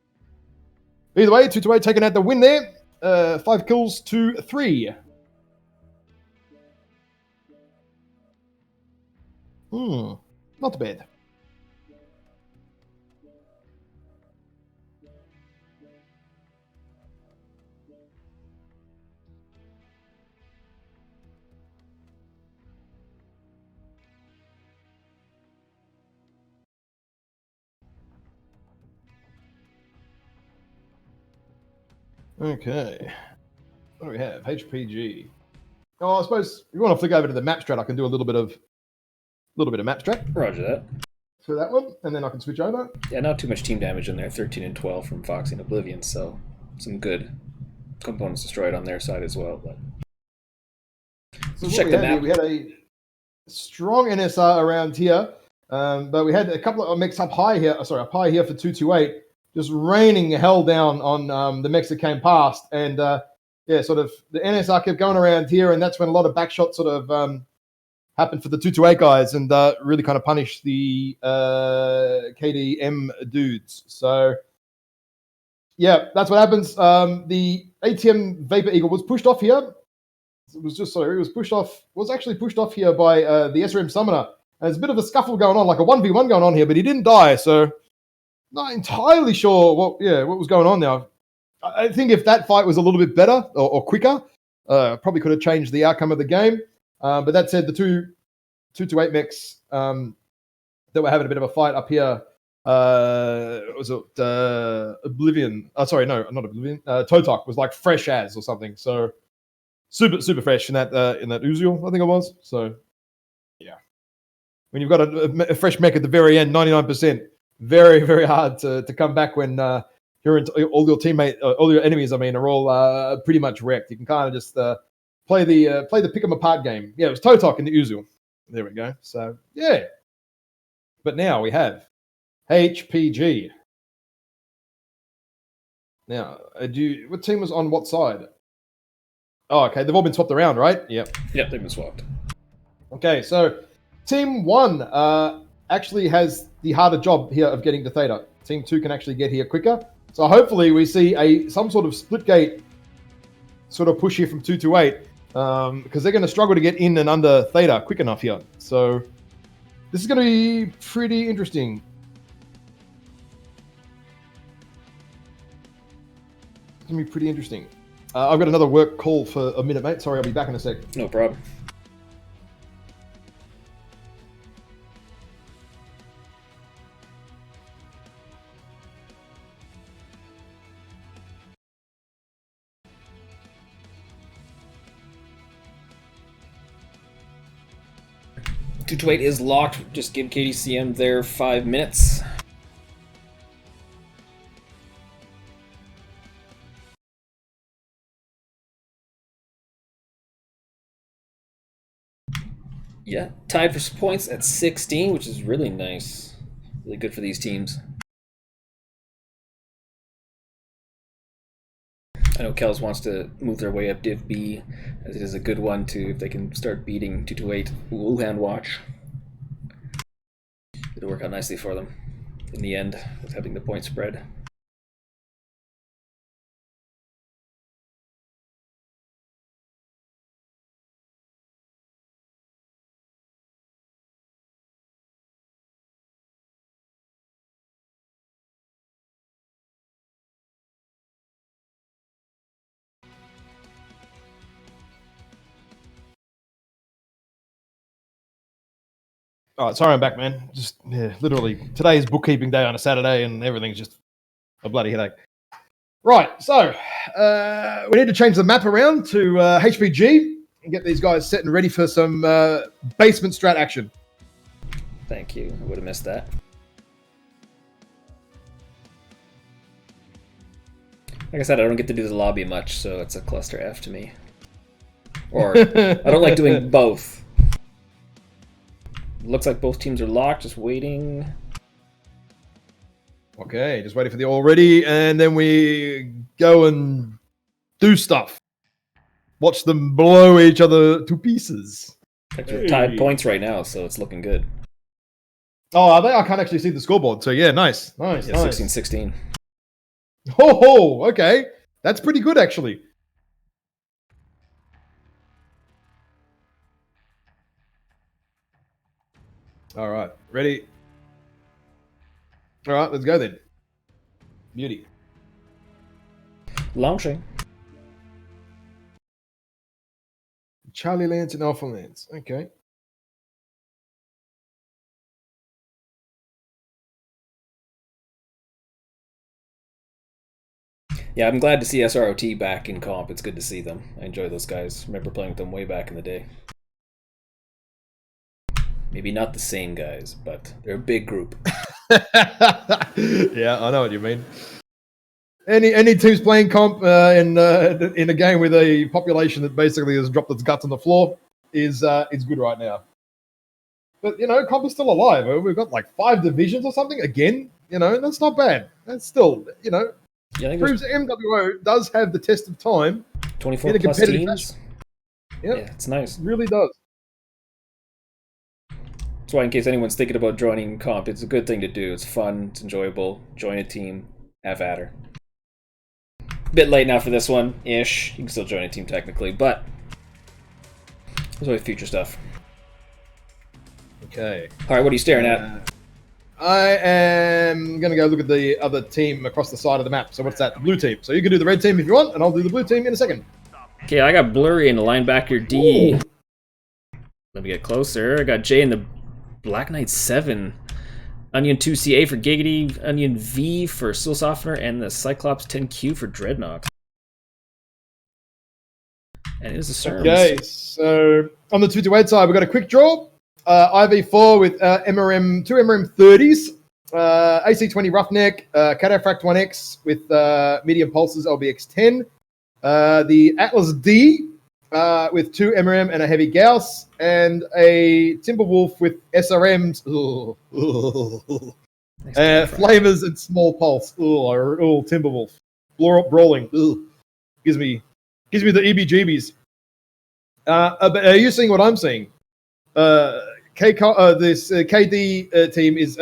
Either way, 2-8 taking out the win there. 5 kills to 3. Not bad. Okay. What do we have? HPG. Oh, I suppose if you want to flick over to the map strat, I can do a little bit of map strat. Roger that. For that one, and then I can switch over. Yeah, not too much team damage in there. 13 and 12 from Foxy and Oblivion, so some good components destroyed on their side as well. But so check the map. We had a strong NSR around here, but we had a couple of mechs up high here. Sorry, up high here for 2-8. Just raining hell down on the mechs that came past. And yeah, sort of the NSR kept going around here, and that's when a lot of backshots sort of happened for the 2-8 guys and really kind of punished the KDM dudes. So, yeah, that's what happens. The ATM Vapor Eagle was pushed off here. It was actually pushed off here by the SRM Summoner. And there's a bit of a scuffle going on, like a 1v1 going on here, but he didn't die, so not entirely sure what was going on now. I think if that fight was a little bit better or quicker, probably could have changed the outcome of the game. But that said, the 2-8 mechs that were having a bit of a fight up here Was it Oblivion? Oh, sorry, no, not Oblivion. ToC was like fresh as or something. So super fresh in that Uzul, I think it was. So yeah, when you've got a fresh mech at the very end, 99%, very hard to come back when all your all your enemies, I mean, are all pretty much wrecked. You can kind of just play the pick 'em apart game. Yeah, it was ToC in the Uzul. There we go. So yeah, but now we have HPG. Now, what team was on what side? Oh, okay. They've all been swapped around, right? Yep. Yep, they've been swapped. Okay, so Team 1 actually has the harder job here of getting to Theta. Team 2 can actually get here quicker. So hopefully we see some sort of split gate sort of push here from 2 to 8 because they're going to struggle to get in and under Theta quick enough here. So this is going to be pretty interesting. It's going to be pretty interesting. I've got another work call for a minute, mate. Sorry, I'll be back in a sec. No problem. Two to 8 is locked. Just give KDCM their 5 minutes. Yeah, tied for points at 16, which is really nice. Really good for these teams. I know Kels wants to move their way up Div B, as it is a good one to if they can start beating 228 Wuhan Watch. It'll work out nicely for them in the end with having the point spread. All right, sorry I'm back, man. Just literally today is bookkeeping day on a Saturday, and everything's just a bloody headache. Right, so we need to change the map around to HPG and get these guys set and ready for some basement strat action. Thank you. I would have missed that. Like I said, I don't get to do the lobby much, so it's a cluster F to me. Or I don't like doing both. Looks like both teams are locked, just waiting. Okay, just waiting for the already, and then we go and do stuff. Watch them blow each other to pieces. We're tied points right now, so it's looking good. Oh, are they? I can't actually see the scoreboard, so yeah, nice. Yeah, 16-16. Oh, okay. That's pretty good, actually. All right, ready? All right, let's go then. Beauty. Launching. Charlie Lance and Alpha Lance. Okay. Yeah, I'm glad to see SROT back in comp. It's good to see them. I enjoy those guys. Remember playing with them way back in the day. Maybe not the same guys, but they're a big group. Yeah, I know what you mean. Any teams playing comp in a game with a population that basically has dropped its guts on the floor is good right now. But comp is still alive. We've got like 5 divisions or something again. That's not bad. That's still Yeah, I think proves MWO does have the test of time. 24 plus teams. Yep. Yeah, it's nice. It really does. That's why, in case anyone's thinking about joining comp, it's a good thing to do. It's fun, it's enjoyable. Join a team, have at her. Bit late now for this one, ish. You can still join a team technically, but there's always future stuff. Okay. All right, what are you staring at? I am going to go look at the other team across the side of the map. So what's that? The blue team. So you can do the red team if you want, and I'll do the blue team in a second. Okay, I got Blurry in the linebacker D. Ooh. Let me get closer. I got Jay in the Black Knight 7. Onion 2CA for Giggity, Onion V for Soul Softener, and the Cyclops 10Q for Dreadnought. And it is the Serms. Okay, so on the 228 side, we've got a quick draw. IV4 with MRM, two MRM 30s, AC20 Roughneck, Cataphract 1X with medium pulses LBX 10, the Atlas D with two MRM and a heavy Gauss, and a Timberwolf with SRMs, flamers and small pulse. Timberwolf, brawling. Gives me the EBGBs. But are you seeing what I'm seeing? This KD team is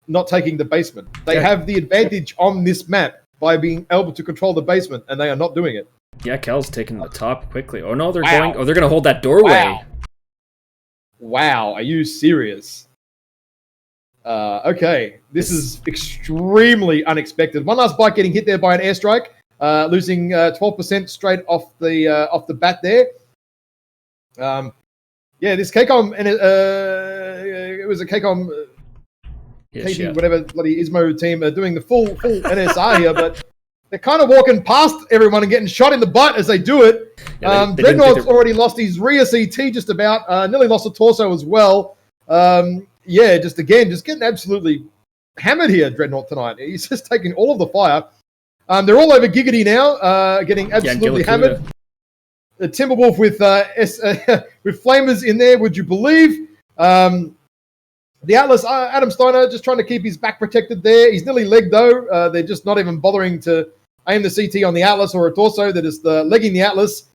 not taking the basement. They have the advantage on this map by being able to control the basement, and they are not doing it. Yeah, Kel's taking the top quickly. Oh no, they're going. Oh, they're going to hold that doorway. Wow, are you serious? Okay, this is extremely unexpected. One last bike getting hit there by an airstrike, losing 12% straight off the bat there. Yeah, this KCOM, and it was a KCOM, KD, whatever bloody Ismo team are doing the full NSR here, but they're kind of walking past everyone and getting shot in the butt as they do it. Yeah, Dreadnought's already lost his rear CT just about, nearly lost a torso as well. Yeah, just getting absolutely hammered here, Dreadnought, tonight. He's just taking all of the fire. They're all over Giggity now, getting absolutely hammered. The Timberwolf with with flamers in there, would you believe? The Atlas, Adam Steiner, just trying to keep his back protected there. He's nearly legged though. They're just not even bothering to aim the CT on the Atlas or a torso. They're just legging the Atlas.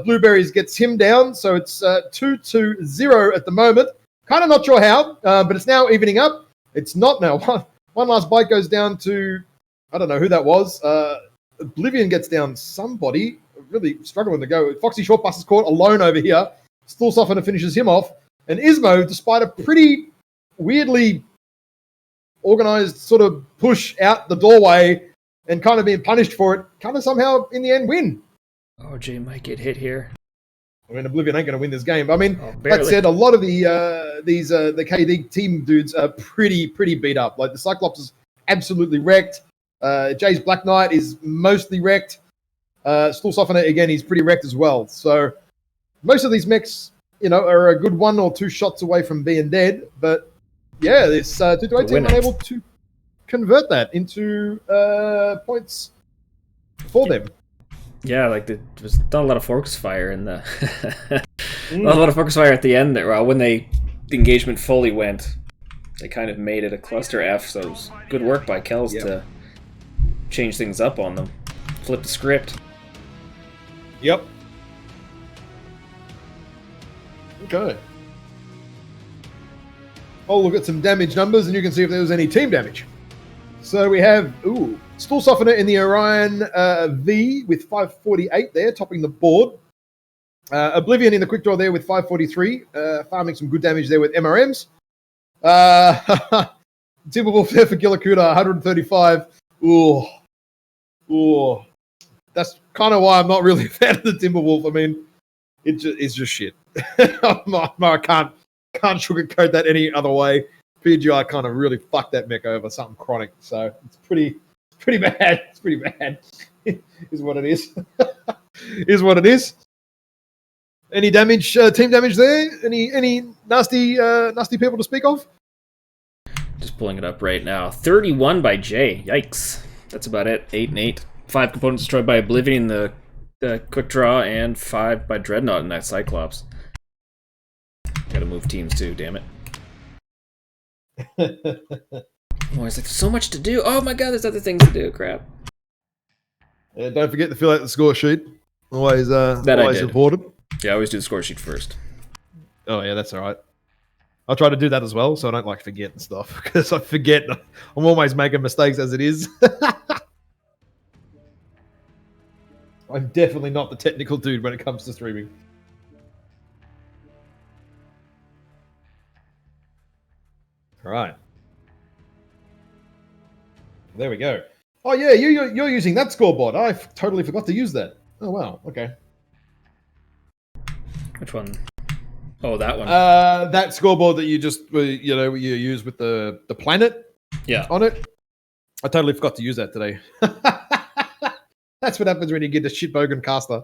Blueberries gets him down, so it's 2-0 at the moment. Kind of not sure how, but it's now evening up. It's not now. One last bite goes down to, I don't know who that was. Oblivion gets down somebody. Really struggling to go. Foxy Shortbus is caught alone over here. Still Softener finishes him off. And Ismo, despite a pretty weirdly organized sort of push out the doorway and kind of being punished for it, kind of somehow in the end win. Oh, Jay might get hit here. I mean, Oblivion ain't going to win this game. I mean, that said, a lot of the KD team dudes are pretty beat up. Like the Cyclops is absolutely wrecked. Jay's Black Knight is mostly wrecked. Stool Softener, again, he's pretty wrecked as well. So most of these mechs, are a good 1 or 2 shots away from being dead. But yeah, this 228 team unable to convert that into points for them. Yeah, like there was not a lot of focus fire in the not a lot of focus fire at the end there. Well, when the engagement fully went, they kind of made it a cluster F. So it was good work by Kells to change things up on them, flip the script. Yep. Okay. I'll look at some damage numbers and you can see if there was any team damage. So we have, Stool Softener in the Orion V with 548 there, topping the board. Oblivion in the quick draw there with 543, farming some good damage there with MRMs. Timberwolf there for Gillacuda, 135. Ooh. That's kind of why I'm not really a fan of the Timberwolf. I mean, it's just shit. I can't sugarcoat that any other way. PGI kind of really fucked that mech over, something chronic. So it's pretty bad. It's pretty bad. Is what it is. Is what it is. Any damage, team damage there? Any nasty people to speak of? Just pulling it up right now. 31 by Jay. Yikes. That's about it. 8 and 8. 5 components destroyed by Oblivion in the quick draw, and 5 by Dreadnought in that Cyclops. Gotta move teams too, damn it. Oh, it's like so much to do. Oh my god, there's other things to do. Crap. Yeah, don't forget to fill out the score sheet. Always important. Yeah, I always do the score sheet first. Oh yeah, that's all right. I'll try to do that as well, so I don't like forget and stuff, because I forget. I'm always making mistakes as it is. I'm definitely not the technical dude when it comes to streaming. All right. There we go. Oh yeah, you're using that scoreboard. I totally forgot to use that. Oh wow. Okay. Which one? Oh, that one. That scoreboard that you use with the planet Yeah. on it. I totally forgot to use that today. That's what happens when you get a shitbogan caster.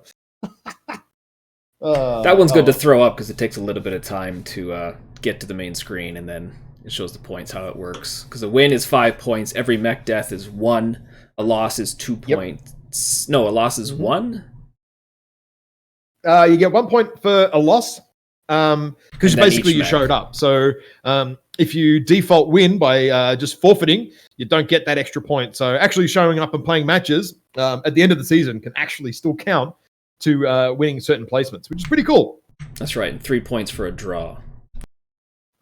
That one's good to throw up because it takes a little bit of time to get to the main screen, and then it shows the points, how it works. Because a win is 5 points, every mech death is 1, a loss is 2 points. No, a loss is 1? You get 1 point for a loss because basically you showed up. So if you default win by just forfeiting, you don't get that extra point. So actually showing up and playing matches at the end of the season can actually still count to winning certain placements, which is pretty cool. That's right, and 3 points for a draw.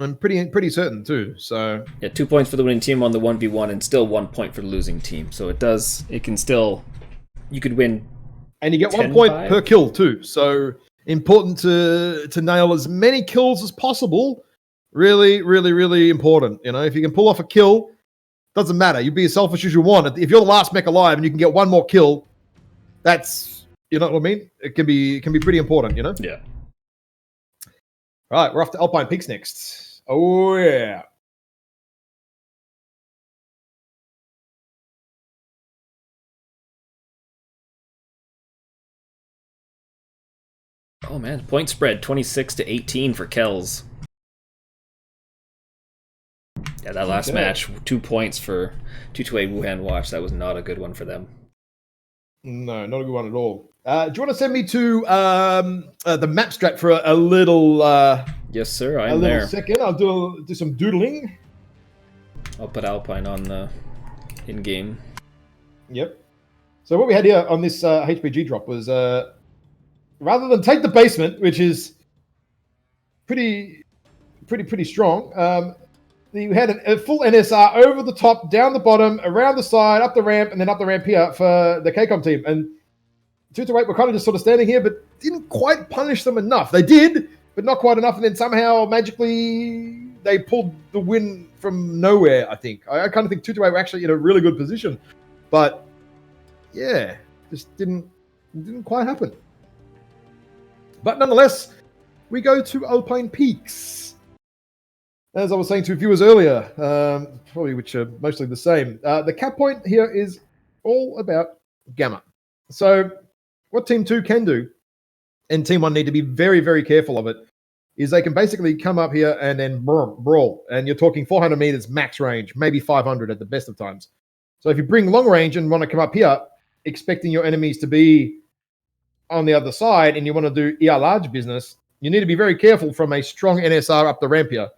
I'm pretty certain too. So yeah, 2 points for the winning team on the 1v1, and still 1 point for the losing team. So it can still, you could win. And you get 1 point per kill too. So important to nail as many kills as possible. Really, really, really important. You know, if you can pull off a kill, doesn't matter. You be as selfish as you want. If you're the last mech alive and you can get 1 more kill, that's, you know what I mean? It can be pretty important, you know? Yeah. All right, we're off to Alpine Peaks next. Oh yeah. Oh man, point spread 26 to 18 for Kells. Yeah, that last match, 2 points for 228 Wuhan Watch. That was not a good one for them. No, not a good one at all. Do you want to send me to the map strat for a little? Yes, sir. I'm there. A little second. I'll do some doodling. I'll put Alpine on the in-game. Yep. So what we had here on this HPG drop was rather than take the basement, which is pretty strong. You had a full NSR over the top, down the bottom, around the side, up the ramp, and then up the ramp here for the KCOM team. And 228 were kind of just sort of standing here, but didn't quite punish them enough. They did, but not quite enough. And then somehow, magically, they pulled the win from nowhere, I think. I kind of think 228 were actually in a really good position. But, yeah, just didn't quite happen. But nonetheless, we go to Alpine Peaks. As I was saying to viewers earlier, probably which are mostly the same, the cap point here is all about Gamma. So what Team 2 can do, and Team 1 need to be very, very careful of it, is they can basically come up here and then brawl. And you're talking 400 meters max range, maybe 500 at the best of times. So if you bring long range and want to come up here, expecting your enemies to be on the other side, and you want to do ER large business, you need to be very careful from a strong NSR up the ramp here.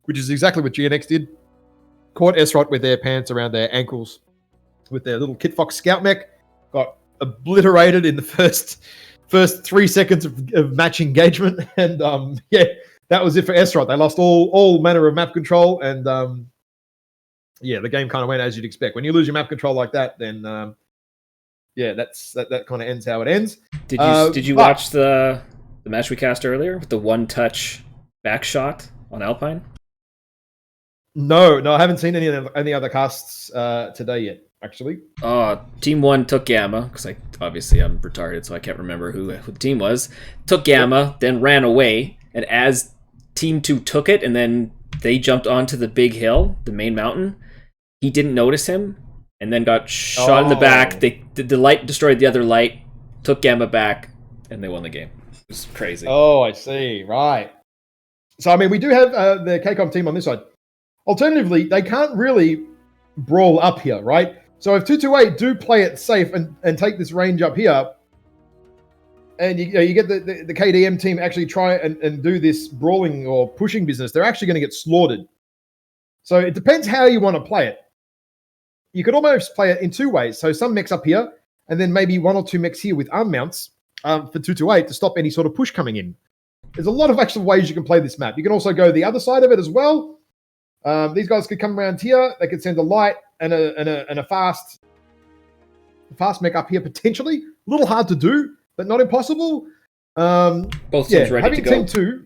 Which is exactly what GNX did. Caught SROT with their pants around their ankles with their little Kit Fox scout mech. Got obliterated in the first 3 seconds of match engagement. And yeah, that was it for SROT. They lost all manner of map control. And yeah, the game kind of went as you'd expect. When you lose your map control like that, then yeah, that kind of ends how it ends. Did you watch the match we cast earlier with the one-touch back shot on Alpine? No, I haven't seen any other casts today yet, actually. Team 1 took Gamma, because obviously I'm retarded, so I can't remember who the team was. Took Gamma, then ran away, and as Team 2 took it, and then they jumped onto the big hill, the main mountain, he didn't notice him, and then got shot in the back. The light destroyed the other light, took Gamma back, and they won the game. It was crazy. Oh, I see. Right. So, I mean, we do have the KCOM team on this side. Alternatively, they can't really brawl up here, right? So if 228 do play it safe and take this range up here, and you get the KDM team actually try and do this brawling or pushing business, they're actually going to get slaughtered. So it depends how you want to play it. You could almost play it in 2 ways. So some mechs up here, and then maybe 1 or 2 mechs here with arm mounts for 228 to stop any sort of push coming in. There's a lot of actual ways you can play this map. You can also go the other side of it as well. These guys could come around here. They could send a light and a fast mech up here potentially. A little hard to do, but not impossible. Both teams ready to go. Having Team 2,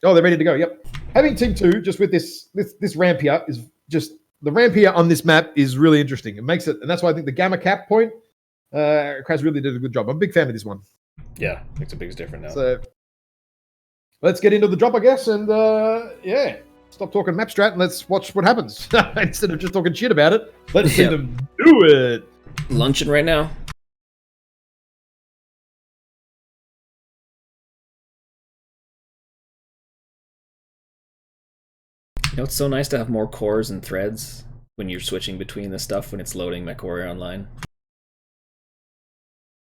they're ready to go. Yep. Having Team 2 just with this ramp here is just the ramp here on this map is really interesting. It makes it, and that's why I think the Gamma cap point, Kraz really did a good job. I'm a big fan of this one. Yeah, makes a big difference now. So let's get into the drop, I guess, and yeah, stop talking map strat and let's watch what happens instead of just talking shit about it. Let's see them do it. Lunching right now. You know, it's so nice to have more cores and threads when you're switching between the stuff when it's loading MechWarrior Online.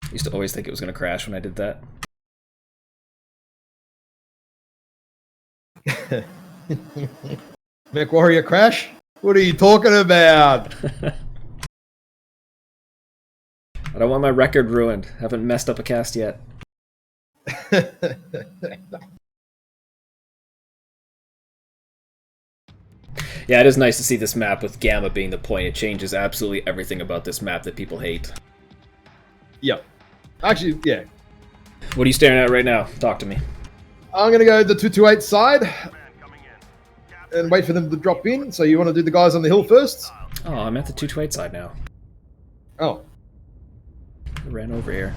I used to always think it was going to crash when I did that. MechWarrior crash? What are you talking about? I don't want my record ruined. Haven't messed up a cast yet. Yeah, it is nice to see this map with Gamma being the point. It changes absolutely everything about this map that people hate. Yep. Actually, yeah. What are you staring at right now? Talk to me. I'm going to go the 228 side and wait for them to drop in. So you want to do the guys on the hill first? Oh, I'm at the 228 side now. Oh. I ran over here.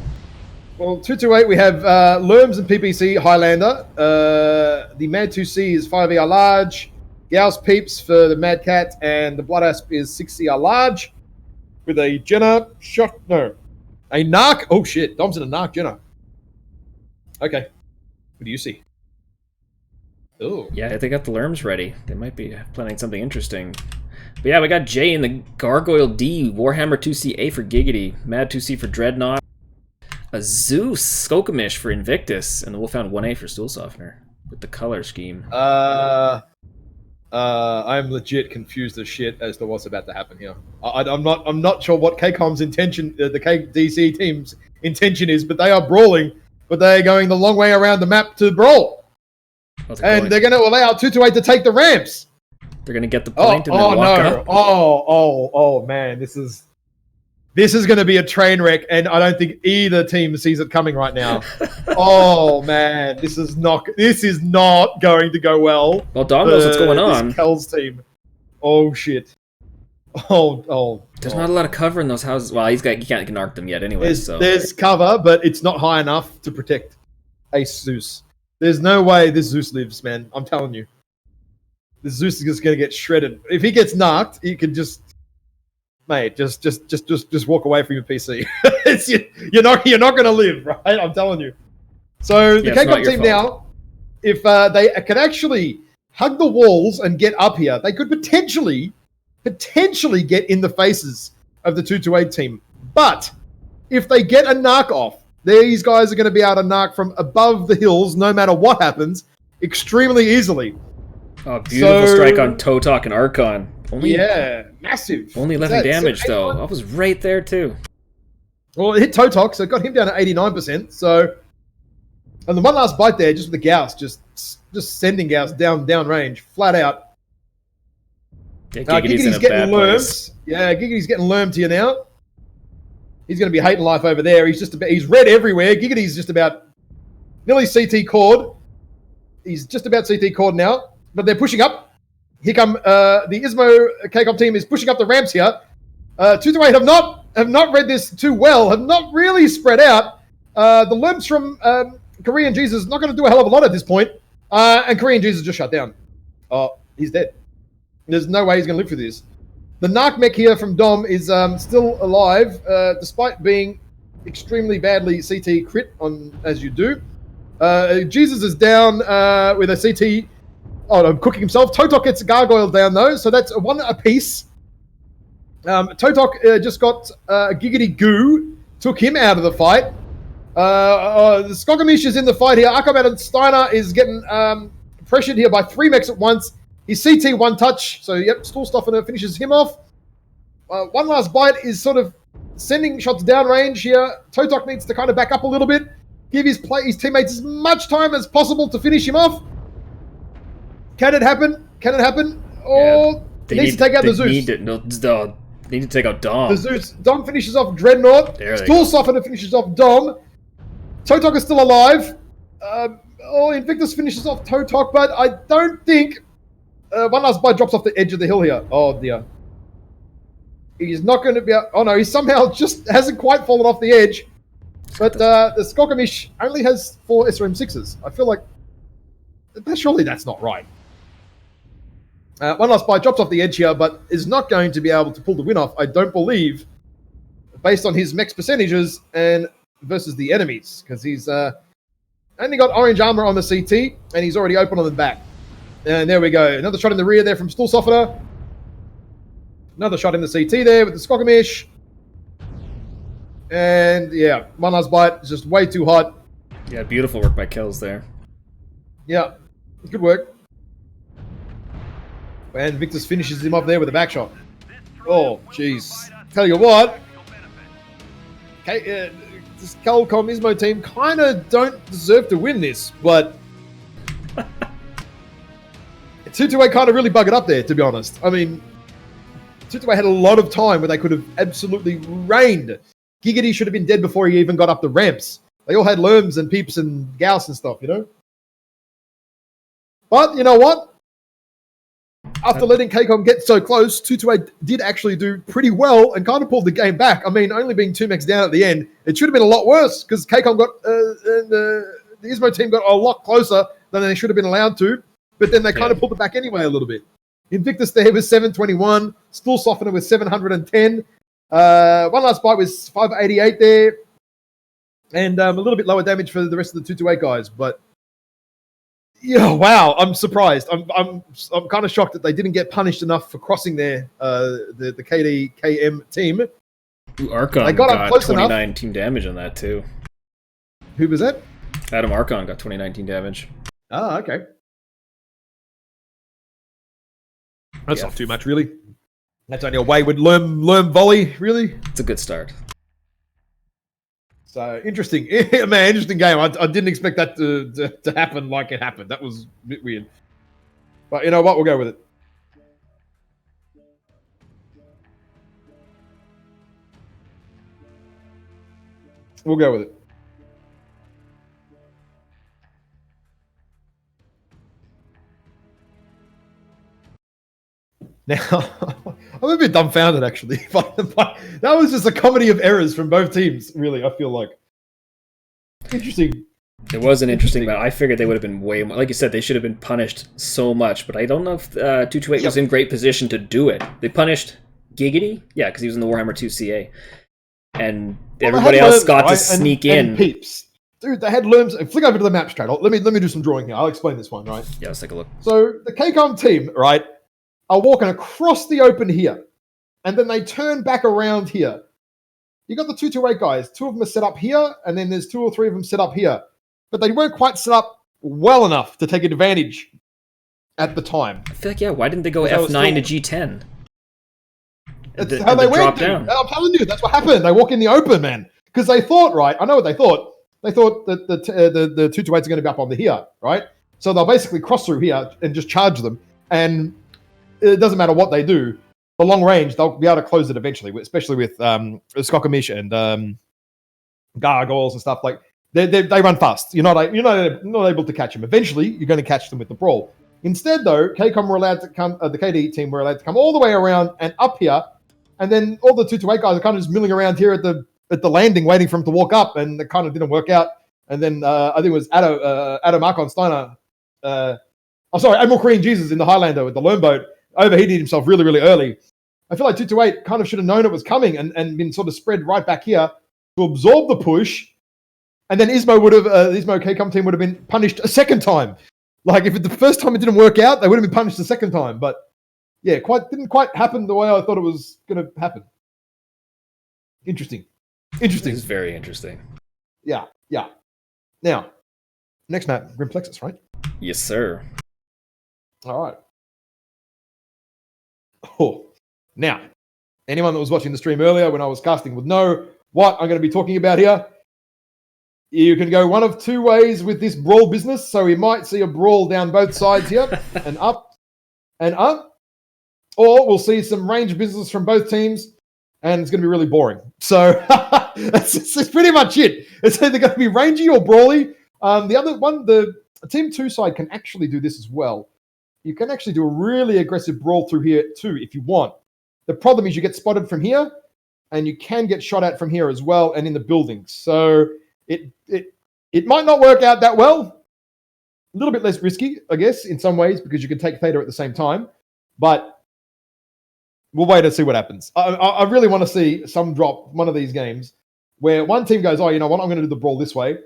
Well, 228, we have Lerms and PPC Highlander. The Mad 2C is 5ER large. Gauss Peeps for the Mad Cat, and the Blood Asp is 6ER large. With a Jenna shot. No. A Narc. Oh shit. Dom's in a Narc Jenna. Okay. What do you see? Oh. Yeah, they got the Lerms ready. They might be planning something interesting. But yeah, we got Jay in the Gargoyle D, Warhammer 2C A for Giggity, Mad 2C for Dreadnought, a Zeus Skokomish for Invictus, and the Wolfhound 1A for Stool Softener with the color scheme. I'm legit confused as shit as to what's about to happen here. I'm not sure what KCOM's intention, the KDC team's intention is, but they are brawling, but they're going the long way around the map to brawl. And they're going to allow 228 to take the ramps. They're going to get the point and then walk up. Oh man, this is going to be a train wreck, and I don't think either team sees it coming right now. Oh man, this is not going to go well. Well, Dom knows what's going on. Kel's team. Oh shit. There's not a lot of cover in those houses. Well, he can't narc them yet anyway. There's cover, but it's not high enough to protect Ace Zeus. There's no way this Zeus lives, man. I'm telling you. This Zeus is just going to get shredded. If he gets knocked, he can just... Mate, just walk away from your PC. You're not going to live, right? I'm telling you. So the KCOM team now, if they could actually hug the walls and get up here, they could potentially get in the faces of the 228 team. But if they get a narc off, these guys are going to be able to narc from above the hills, no matter what happens, extremely easily. Oh, beautiful strike on ToC and Archon. Massive. Only 11 damage, though. I was right there, too. Well, it hit ToC, so it got him down to 89%. So, and the one last bite there, just with the Gauss, just sending Gauss down range, flat out. Yeah, Giggity's getting lurmed. Yeah, Giggity's getting lurmed here now. He's going to be hating life over there. He's red everywhere. Giggity's just about nearly CT cored. He's just about CT cored now, but they're pushing up. Here come the Ismo KCOM team is pushing up the ramps here. 228 have not read this too well, have not really spread out. The Limps from Korean Jesus is not going to do a hell of a lot at this point. And Korean Jesus just shut down. Oh, he's dead. There's no way he's going to live through this. The Narc mech here from Dom is still alive, despite being extremely badly CT crit on as you do. Jesus is down with a CT. Oh, I'm cooking himself. ToC gets a gargoyle down though, so that's one apiece. ToC just got Giggity Goo, took him out of the fight. The Skogomish is in the fight here. Akamat Steiner is getting pressured here by 3 mechs at once. He's CT one touch, so yep, Stool Softener finishes him off. One last bite is sort of sending shots downrange here. ToC needs to kind of back up a little bit, give his teammates as much time as possible to finish him off. Can it happen? Or he needs to take out the Zeus. They need to take out Dom. The Zeus. Dom finishes off Dreadnought. Stool Softener finishes off Dom. ToC is still alive. Invictus finishes off ToC, but I don't think... one last bite drops off the edge of the hill here. Oh dear. He's not going to be... Oh no, he somehow just hasn't quite fallen off the edge. But the Skokomish only has 4 SRM6s. I feel like Surely that's not right. One last buy, drops off the edge here, but is not going to be able to pull the win off, I don't believe, based on his mech percentages and versus the enemies, because he's only got orange armor on the CT, and he's already open on the back. And there we go. Another shot in the rear there from Stool Softener. Another shot in the CT there with the Skokomish. And yeah, one last bite. It's just way too hot. Yeah, beautiful work by Kills there. Yeah, good work. And Victus finishes him off there with a back shot. Oh, jeez. Tell you what, this Calcom Ismo team kind of don't deserve to win this, but 228 kind of really buggered up there, to be honest. I mean, 228 had a lot of time where they could have absolutely rained. Giggity should have been dead before he even got up the ramps. They all had Lerms and Peeps and Gauss and stuff, you know? But, you know what? After letting KCOM get so close, 228 did actually do pretty well and kind of pulled the game back. I mean, only being 2 mechs down at the end, it should have been a lot worse because KCOM got, and the Ismo team got a lot closer than they should have been allowed to. But then they kind of pulled it back anyway a little bit. Invictus there was 721. Stool Softener was 710. One last bite was 588 there. And a little bit lower damage for the rest of the 228 guys. But, yeah, wow, I'm surprised. I'm kind of shocked that they didn't get punished enough for crossing there, the KDCM team. Ooh, Archon they got up close 29 enough. Team damage on that, too. Who was that? Adam Archon got 2019 damage. Ah, okay. That's not too much, really. That's only a wayward Lerm volley, really. It's a good start. So, interesting. Man, interesting game. I didn't expect that to happen like it happened. That was a bit weird. But you know what? We'll go with it. We'll go with it. Now, I'm a bit dumbfounded, actually. But that was just a comedy of errors from both teams, really, I feel like. Interesting. It was an interesting match. I figured they would have been way more. Like you said, they should have been punished so much, but I don't know if 228 was in great position to do it. They punished Giggity? Yeah, because he was in the Warhammer 2 CA. And everybody else got to sneak in. And Peeps. Dude, they had Lerms. Flick over to the map straight. Let me do some drawing here. I'll explain this one, right? Yeah, let's take a look. So, the KCOM team, right, are walking across the open here, and then they turn back around here. You got the 228 guys. 2 of them are set up here, and then there's 2 or 3 of them set up here. But they weren't quite set up well enough to take advantage at the time. I feel like, yeah, why didn't they go F9 to G10? That's how they went, dude. I'm telling you, that's what happened. They walk in the open, man. Because they thought, right, I know what they thought. They thought that the 228s are going to be up on the here, right? So they'll basically cross through here and just charge them, and it doesn't matter what they do. The long range, they'll be able to close it eventually, especially with Skokomish and Gargoyles and stuff. Like they run fast. You're not able to catch them. Eventually, you're going to catch them with the brawl. Instead, though, KCOM were allowed to come. The KD team were allowed to come all the way around and up here, and then all the 228 guys are kind of just milling around here at the landing, waiting for them to walk up, and it kind of didn't work out. And then I think it was Adam Archon Steiner. Admiral Korean Jesus in the Highlander with the Lerm boat. Overheated himself really, really early. I feel like 228 kind of should have known it was coming and been sort of spread right back here to absorb the push. And then Ismo KCOM team would have been punished a second time. Like if the first time it didn't work out, they would have been punished a second time. But yeah, didn't quite happen the way I thought it was going to happen. Interesting. This is very interesting. Yeah. Now, next map, Grim Plexus, right? Yes, sir. All right. Oh, now, anyone that was watching the stream earlier when I was casting would know what I'm going to be talking about here. You can go one of 2 ways with this brawl business. So we might see a brawl down both sides here and up and up. Or we'll see some range business from both teams and it's going to be really boring. So that's pretty much it. It's either going to be rangy or brawly. The other one, the Team 2 side can actually do this as well. You can actually do a really aggressive brawl through here too if you want. The problem is you get spotted from here and you can get shot at from here as well and in the buildings. So it might not work out that well. A little bit less risky, I guess, in some ways, because you can take Theta at the same time. But we'll wait and see what happens. I really want to see some drop one of these games where one team goes, oh, you know what, I'm going to do the brawl this way.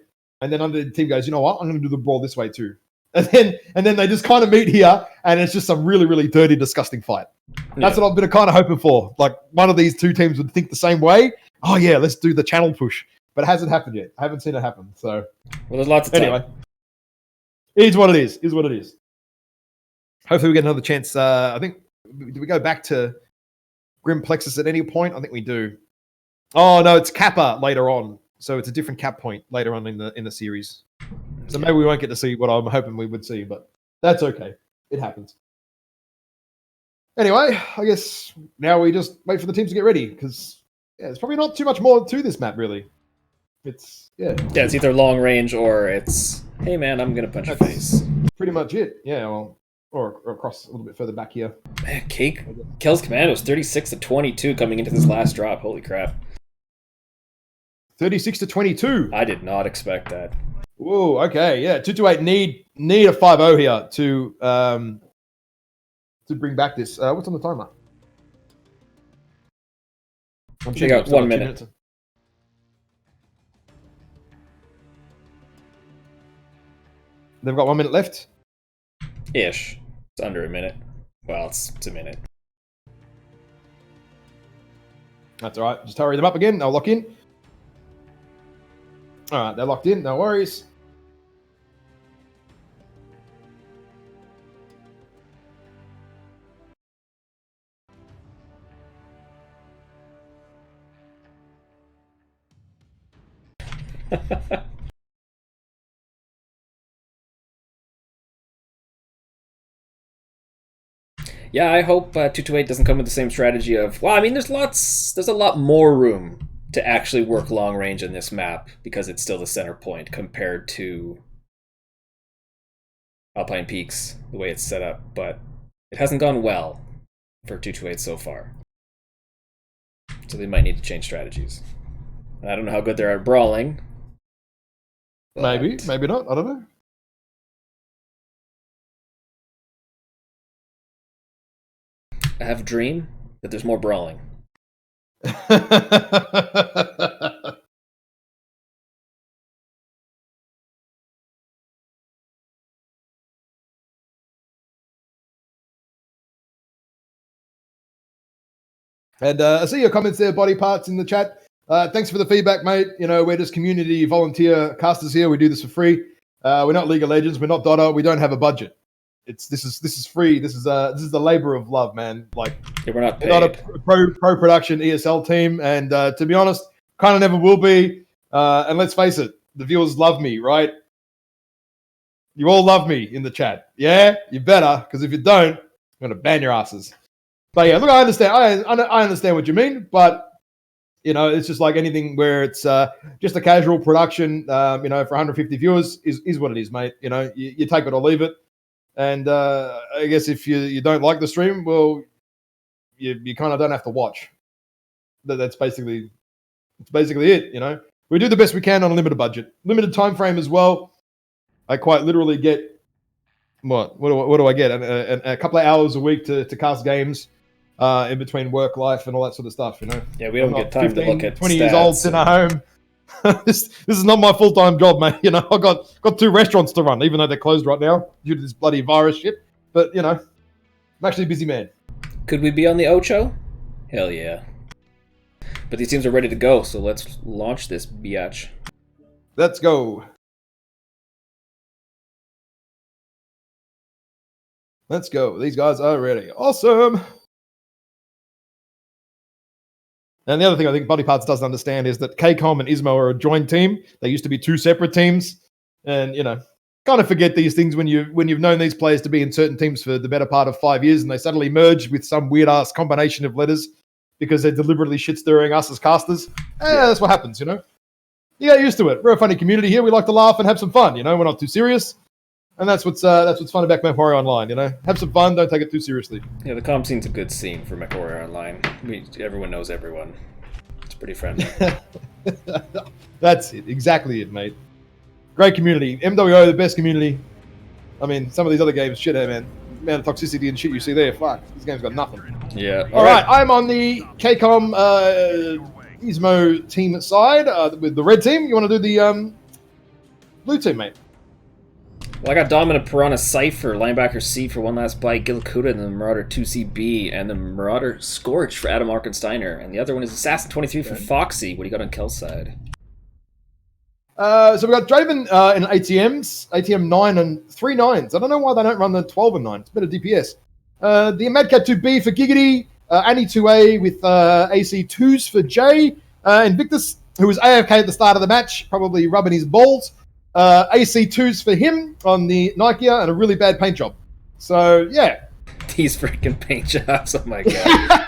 And then another team goes, you know what, I'm going to do the brawl this way too. And then they just kind of meet here, and it's just some really, really dirty, disgusting fight. That's what I've been kind of hoping for. Like one of these two teams would think the same way. Oh yeah, let's do the channel push. But it hasn't happened yet. I haven't seen it happen. So well, there's lots of time. Anyway, it is what it is. Is what it is. Hopefully we get another chance. I think, do we go back to Grim Plexus at any point? I think we do. Oh no, it's Kappa later on. So it's a different cap point later on in the series. So maybe we won't get to see what I'm hoping we would see, but that's okay. It happens. Anyway, I guess now we just wait for the teams to get ready, because there's probably not too much more to this map, really. It's it's either long range or it's, hey man, I'm gonna punch your face. Pretty much it. Yeah, well, or across a little bit further back here. Man, Kel's Commandos 36-22 coming into this last drop. Holy crap! 36-22. I did not expect that. Whoa, okay, yeah. 228 need a 5-0 here to bring back this. What's on the timer? They got 1 minute. They've got 1 minute left? Ish. It's under a minute. Well, it's a minute. That's all right. Just hurry them up again. They'll lock in. All right, they're locked in. No worries. Yeah, I hope 228 doesn't come with the same strategy of, well, I mean, there's a lot more room to actually work long range in this map because it's still the center point compared to Alpine Peaks, the way it's set up, but it hasn't gone well for 228 so far. So they might need to change strategies. I don't know how good they're at brawling. Maybe not. I don't know. I have a dream that there's more brawling. And I see your comments there, Body Parts, in the chat. Thanks for the feedback, mate. You know, we're just community volunteer casters here. We do this for free. We're not League of Legends. We're not Dota. We don't have a budget. This is free. This is the labor of love, man. Like, we're not paid. We're not a pro production ESL team, and to be honest, kind of never will be. And let's face it, the viewers love me, right? You all love me in the chat. Yeah, you better, because if you don't, I'm gonna ban your asses. But yeah, look, I understand. I understand what you mean, but you know, it's just like anything where it's just a casual production. You know, for 150 viewers is what it is, mate. You know, you take it or leave it. And I guess if you don't like the stream, well, you kind of don't have to watch. That's basically it. You know, we do the best we can on a limited budget, limited time frame as well. I quite literally get what do I get? A couple of hours a week to cast games in between work life and all that sort of stuff. You know. Yeah, we don't get time 15, to look at 20 years old sitting at home. This is not my full-time job, mate. You know, I got 2 restaurants to run, even though they're closed right now due to this bloody virus shit. But you know, I'm actually a busy man. Could we be on the Ocho? Hell yeah! But these teams are ready to go, so let's launch this biatch. Let's go. Let's go. These guys are ready. Awesome. And the other thing I think Body Parts doesn't understand is that KCOM and Ismo are a joint team. They used to be 2 separate teams. And, you know, kind of forget these things when you've known these players to be in certain teams for the better part of 5 years and they suddenly merge with some weird-ass combination of letters because they're deliberately shit-stirring us as casters. That's what happens, you know. You get used to it. We're a funny community here. We like to laugh and have some fun, you know. We're not too serious. And that's what's fun about MechWarrior Online, you know. Have some fun, don't take it too seriously. Yeah, the comp scene's a good scene for MechWarrior Online. Everyone knows everyone. It's pretty friendly. That's it. Exactly it, mate. Great community. MWO, the best community. I mean, some of these other games, shit, man. Man, the toxicity and shit you see there, fuck. This game's got nothing. Yeah. All right, I'm on the KCOM Ismo team side with the red team. You want to do the blue team, mate? Well, I got Dominant Piranha Cypher, Linebacker C for One Last Bite, Gilkuda, and the Marauder 2CB, and the Marauder Scorch for Adam Arkensteiner. And the other one is Assassin 23 for Foxy. What do you got on Kel's side? So we've got Draven in ATMs, ATM 9 and 3 9s. I don't know why they don't run the 12 and 9. It's better DPS. The Madcat 2B for Giggity, Annie 2A with AC 2s for Jay, Invictus, who was AFK at the start of the match, probably rubbing his balls. AC 2s for him on the Nikia, and a really bad paint job. So, yeah. These freaking paint jobs, oh my god.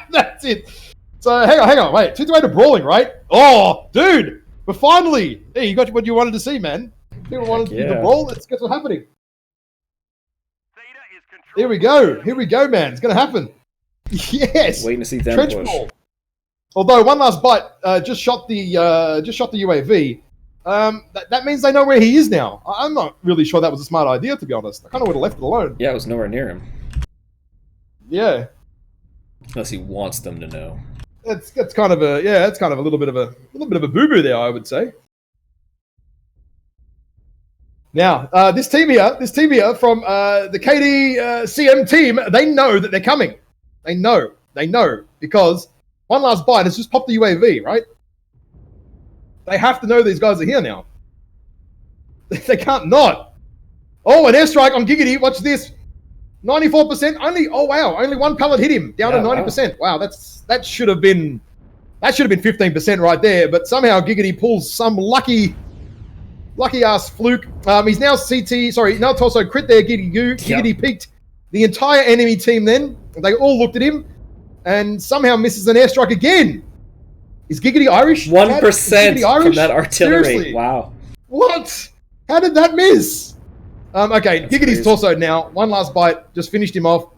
That's it. So, hang on, wait. 2-2-8 to brawling, right? Oh, dude! But finally, hey, you got what you wanted to see, man. People wanted the brawl. Let's get what's happening. Here we go, man. It's going to happen. Yes. Waiting to see them Trench push. Ball. Although One Last Bite just shot the UAV. That means they know where he is now. I'm not really sure that was a smart idea, to be honest. I kind of would have left it alone. Yeah, it was nowhere near him. Yeah. Unless he wants them to know. It's kind of a little bit of a boo boo there, I would say. Now, this team here from the KDCM team, they know that they're coming. They know because One Last Bite has just popped the UAV, right? They have to know these guys are here now. They can't not. Oh, an airstrike on Giggity. Watch this. 94% only. Oh wow, only one pellet hit him down to 90%. Wow, that should have been 15% right there. But somehow Giggity pulls some lucky ass fluke. He's now now torso crit there. Giggity peaked the entire enemy team. Then they all looked at him, and somehow misses an airstrike again. Is Giggity Irish? 1% from that artillery. Seriously? Wow. What? How did that miss? Okay, That's Giggity's crazy. torsoed now. One Last Bite just finished him off.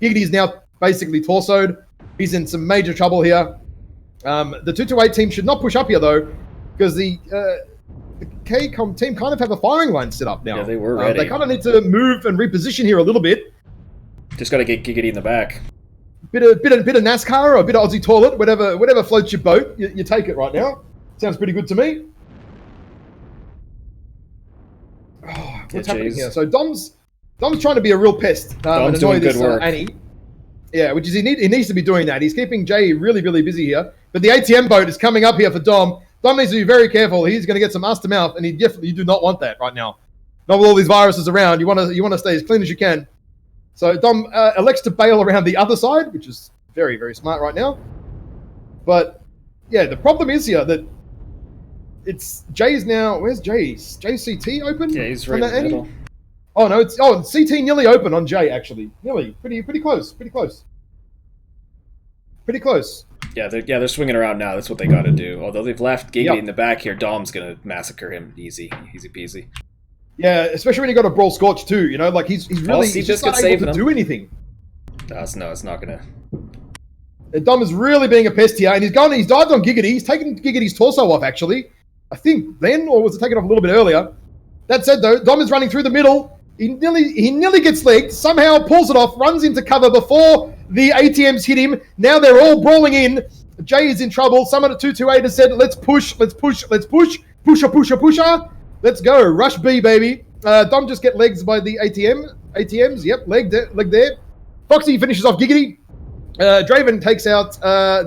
Giggity is now basically torsoed. He's in some major trouble here. The 228 team should not push up here, though, because the KCOM team kind of have a firing line set up now. Yeah, they were ready. They kind of need to move and reposition here a little bit. Just got to get Giggity in the back. Bit of NASCAR or a bit of Aussie toilet, whatever floats your boat. You take it right now. Sounds pretty good to me. Oh, what's happening here? So Dom's trying to be a real pest. Dom's doing good work. Annie. Yeah, which is he needs to be doing that. He's keeping Jay really, really busy here. But the ATM boat is coming up here for Dom. Dom needs to be very careful. He's going to get some ass to mouth, and you do not want that right now. Not with all these viruses around. You want to stay as clean as you can. So Dom elects to bail around the other side, which is very, very smart right now. But yeah, the problem is here that it's Jay's now. Where's Jay's? JCT open? Yeah, he's right in the middle. Oh no, it's CT nearly open on Jay actually. Nearly, pretty close. Yeah, they're swinging around now. That's what they got to do. Although they've left Giggity in the back here, Dom's gonna massacre him easy peasy. Yeah, especially when you got a Brawl Scorch too. You know, like he's really he's just not able to do anything. No, it's not gonna. Dom is really being a pest here, and he's dived on Giggity. He's taken Giggity's torso off actually. I think then, or was it taken off a little bit earlier? That said though, Dom is running through the middle. He nearly gets legged, somehow pulls it off, runs into cover before the ATMs hit him. Now they're all brawling in. Jay is in trouble. Someone at 228 has said, let's push. Pusher. Let's go. Rush B, baby. Dom just get legs by the ATMs. Yep, leg there. Foxy finishes off Giggity. Draven takes out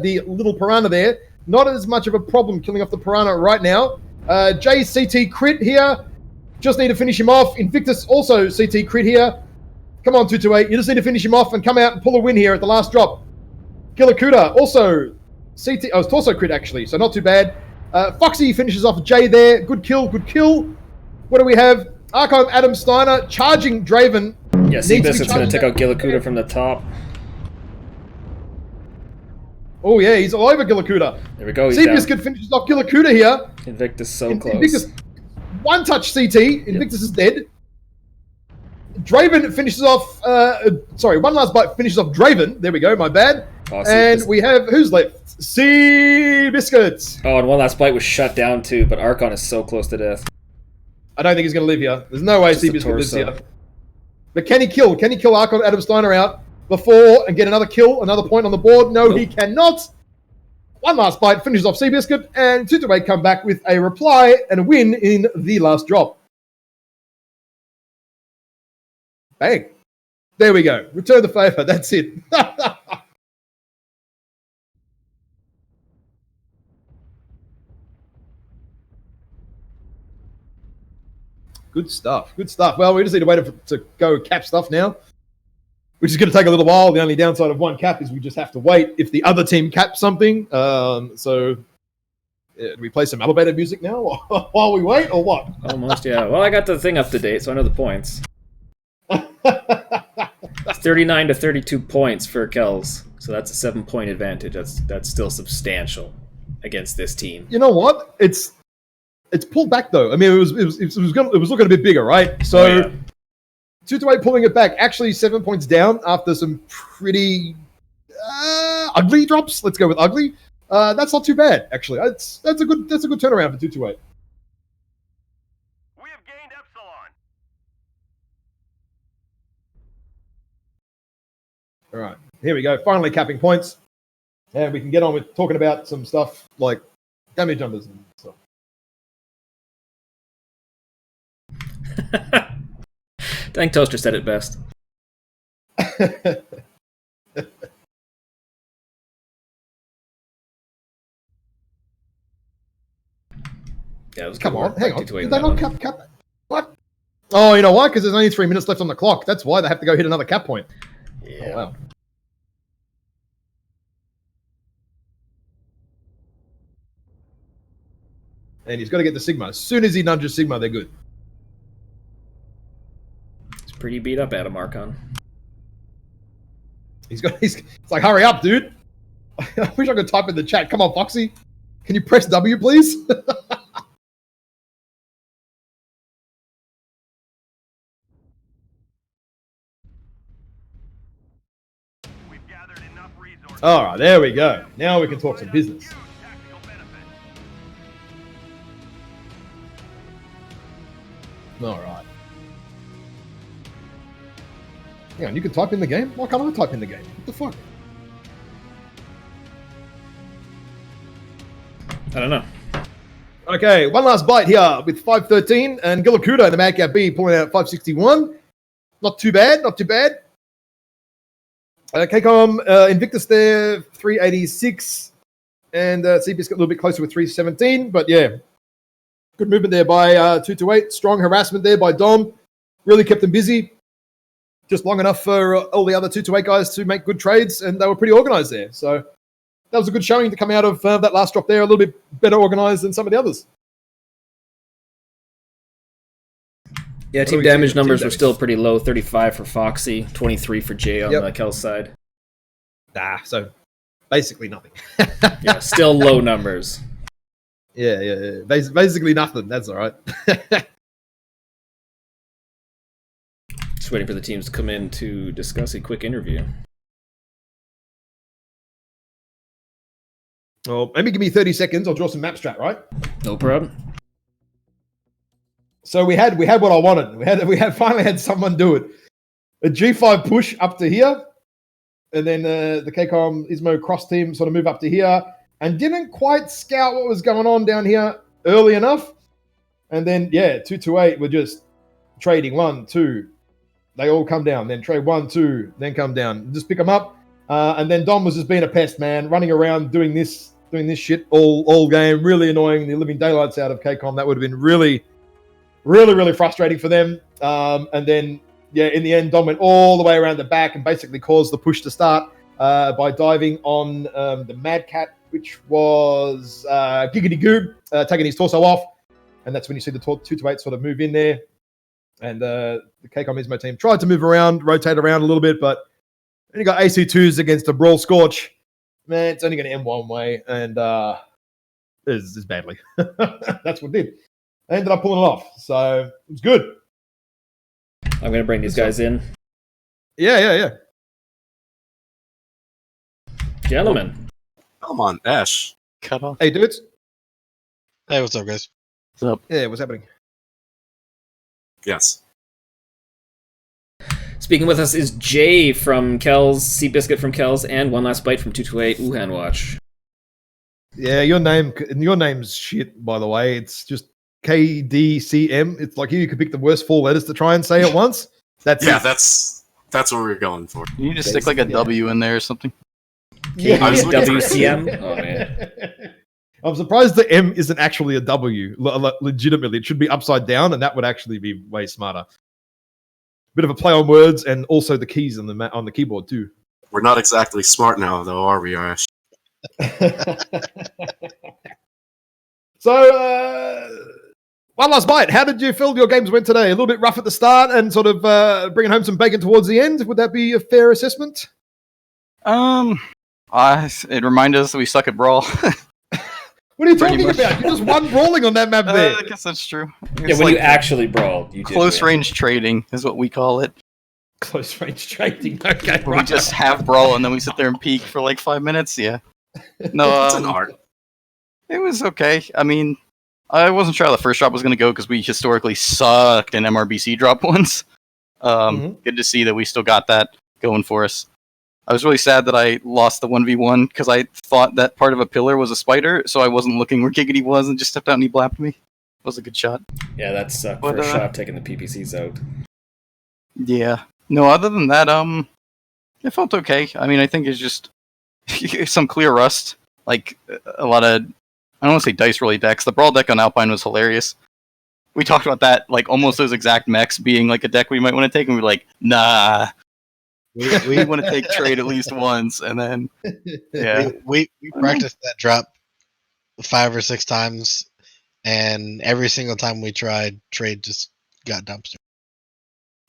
the little piranha there. Not as much of a problem killing off the piranha right now. Jay's CT crit here. Just need to finish him off. Invictus also CT crit here. Come on, 228. You just need to finish him off and come out and pull a win here at the last drop. Gilkuda also CT. Oh, it's torso crit actually, so not too bad. Foxy finishes off Jay there. Good kill. What do we have? Archive Adam Steiner charging Draven. Yeah, Seabus is going to take out Gilkuda from the top. Oh yeah, he's all over Gilkuda. There we go. Seabiscuit finishes off Gilkuda here. Invictus so close. Invictus, one touch CT. Invictus is dead. Draven finishes off. One Last Bite finishes off Draven. There we go. My bad. Oh, and we have who's left? Seabiscuit. Oh, and One Last Bite was shut down too, but Archon is so close to death. I don't think he's going to live here. There's no way Just a Seabiscuit lives torso. here. But can he kill? Can he kill Archon Adam Steiner out before and get another kill, another point on the board? No, Nope. he cannot. One last bite finishes off Seabiscuit, and 2-8 come back with a reply and a win in the last drop. Bang. There we go. Return the favor. That's it. Good stuff. Good stuff. Well, we just need to wait to go cap stuff now, which is going to take a little while. The only downside of one cap is we just have to wait if the other team caps something. Do we play some elevator music now while we wait, or what? Almost, yeah. Well, I got the thing up to date, so I know the points. 39 to 32 points for Kells, so that's a 7-point advantage. That's still substantial against this team. You know what? It's pulled back though. I mean, it was looking a bit bigger, right? So. Oh, yeah. 2-8 pulling it back. Actually, 7 points down after some pretty ugly drops. Let's go with ugly. That's not too bad, actually. That's a good turnaround for 2-8. We have gained Epsilon. All right, here we go. Finally capping points, and we can get on with talking about some stuff like damage numbers and stuff. I think Toaster said it best. Yeah, it was Come good on, work hang by on. 2-8 Did they that not one. cap? What? Oh, you know why? Because there's only 3 minutes left on the clock. That's why they have to go hit another cap point. Yeah. Oh, wow. And he's got to get the Sigma. As soon as he nudges Sigma, they're good. It's pretty beat up, Adam Archon. It's like, hurry up, dude. I wish I could type in the chat. Come on, Foxy. Can you press W, please? We've gathered enough resources. All right, there we go. Now we can talk some business. Huge tactical benefit. All right. Hang on, you can type in the game? Why can't I type in the game? What the fuck? I don't know. Okay, one last bite here with 513 and Gilakuda in the Madcap B pulling out 561. Not too bad, not too bad. KCOM, Invictus there, 386. And CBS got a little bit closer with 317. But yeah, good movement there by 2-8. Strong harassment there by Dom. Really kept them busy. Just long enough for all the other 2-8 guys to make good trades. And they were pretty organized there. So that was a good showing to come out of that last drop there. A little bit better organized than some of the others. Yeah, What do team we damage see? numbers Team were damage. still pretty low. 35 for Foxy, 23 for Jay on Yep. the Kells side. So basically nothing. Yeah, still low numbers. Yeah. Basically nothing. That's all right. Just waiting for the teams to come in to discuss a quick interview. Well, maybe give me 30 seconds. I'll draw some map strat, right? No problem. So we had what I wanted. We had finally had someone do it. A G5 push up to here, and then the KCOM Ismo cross team sort of move up to here, and didn't quite scout what was going on down here early enough. And then 2-8 were just trading 1, 2. They all come down. Then trade 1, 2. Then come down. Just pick them up. And then Dom was just being a pest, man, running around doing this shit all game, really annoying the living daylights out of KCOM. That would have been really frustrating for them. And then, in the end, Dom went all the way around the back and basically caused the push to start by diving on the Mad Cat, which was Giggity Goob, taking his torso off. And that's when you see the 2-8 sort of move in there. And the KCOM Ismo team tried to move around, rotate around a little bit, but then you got AC2s against a Brawl Scorch. Man, it's only going to end one way, and it's badly. That's what it did. I ended up pulling it off, so it was good. I'm going to bring these guys in. Yeah. Gentlemen. Come on, Ash. Cut off. Hey, dudes. Hey, what's up, guys? What's up? Yeah, what's happening? Yes. Speaking with us is Jay from Kells, Seabiscuit from Kells, and One Last Bite from 228 Wuhan Watch. Yeah, your name's shit, by the way. It's just KDCM. It's like you could pick the worst 4 letters to try and say it once. That's Yeah, it. that's what we're going for. You need to stick like a W in there or something. I was looking for WCM? Oh, man. I'm surprised the M isn't actually a W. Legitimately, it should be upside down, and that would actually be way smarter. Bit of a play on words, and also the keys on the keyboard too. We're not exactly smart now, though, are we, Ash? So, One Last Bite. How did you feel your games went today? A little bit rough at the start, and sort of bringing home some bacon towards the end. Would that be a fair assessment? It reminded us that we suck at Brawl. What are you Pretty talking much. about? You just won brawling on that map there. I guess that's true. Yeah, It's when you like actually brawled, you did close win. range trading is what we call it. Close range trading. Okay, Where we just have Brawl and then we sit there and peek for like 5 minutes. Yeah. No, It's an art. it was okay. I mean, I wasn't sure how the first drop was going to go because we historically sucked in MRBC drop ones. Good to see that we still got that going for us. I was really sad that I lost the 1v1 because I thought that part of a pillar was a spider, so I wasn't looking where Giggity was and just stepped out and he blapped me. It was a good shot. Yeah, that sucked. But, First shot taking the PPCs out. Yeah. No, other than that, it felt okay. I mean, I think it's just some clear rust. Like, a lot of, I don't want to say dice rolly decks. The Brawl deck on Alpine was hilarious. We talked about that, like, almost those exact mechs being, like, a deck we might want to take, and we were like, nah. We want to take trade at least once, and then, yeah. We practiced that drop 5 or 6 times, and every single time we tried, trade just got dumpster.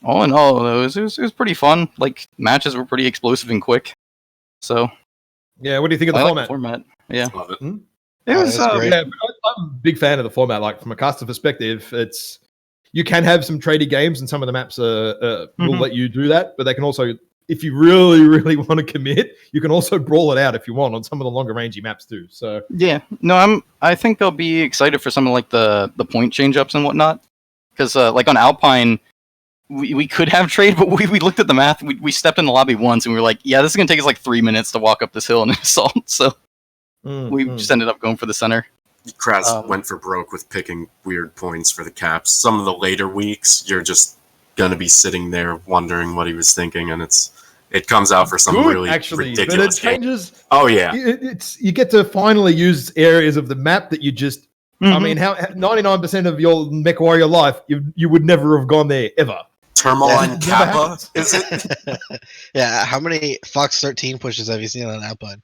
All in all, though, it was pretty fun. Like, matches were pretty explosive and quick. So, Yeah, what do you think of the I like format? the format. Yeah. Love it. It Oh, was, that's great. Yeah, I'm a big fan of the format. Like from a caster perspective, it's you can have some tradey games, and some of the maps will let you do that. But they can also, if you really, really want to commit, you can also brawl it out if you want on some of the longer rangey maps too. So yeah. No, I think they'll be excited for some of, like, the point change-ups and whatnot. Because, like, on Alpine, we could have trade, but we looked at the math. We stepped in the lobby once, and we were like, yeah, this is going to take us, like, 3 minutes to walk up this hill in an assault. So we just ended up going for the center. Kraz went for broke with picking weird points for the caps. Some of the later weeks, you're just going to be sitting there wondering what he was thinking, and it comes out for some good, really actually, but it ridiculous game. changes. Oh, yeah. It's you get to finally use areas of the map that you just. I mean, how 99% of your Mech Warrior life, you would never have gone there ever. Turmoline Never Kappa, happens. is it? Yeah, how many Fox 13 pushes have you seen on Alpine?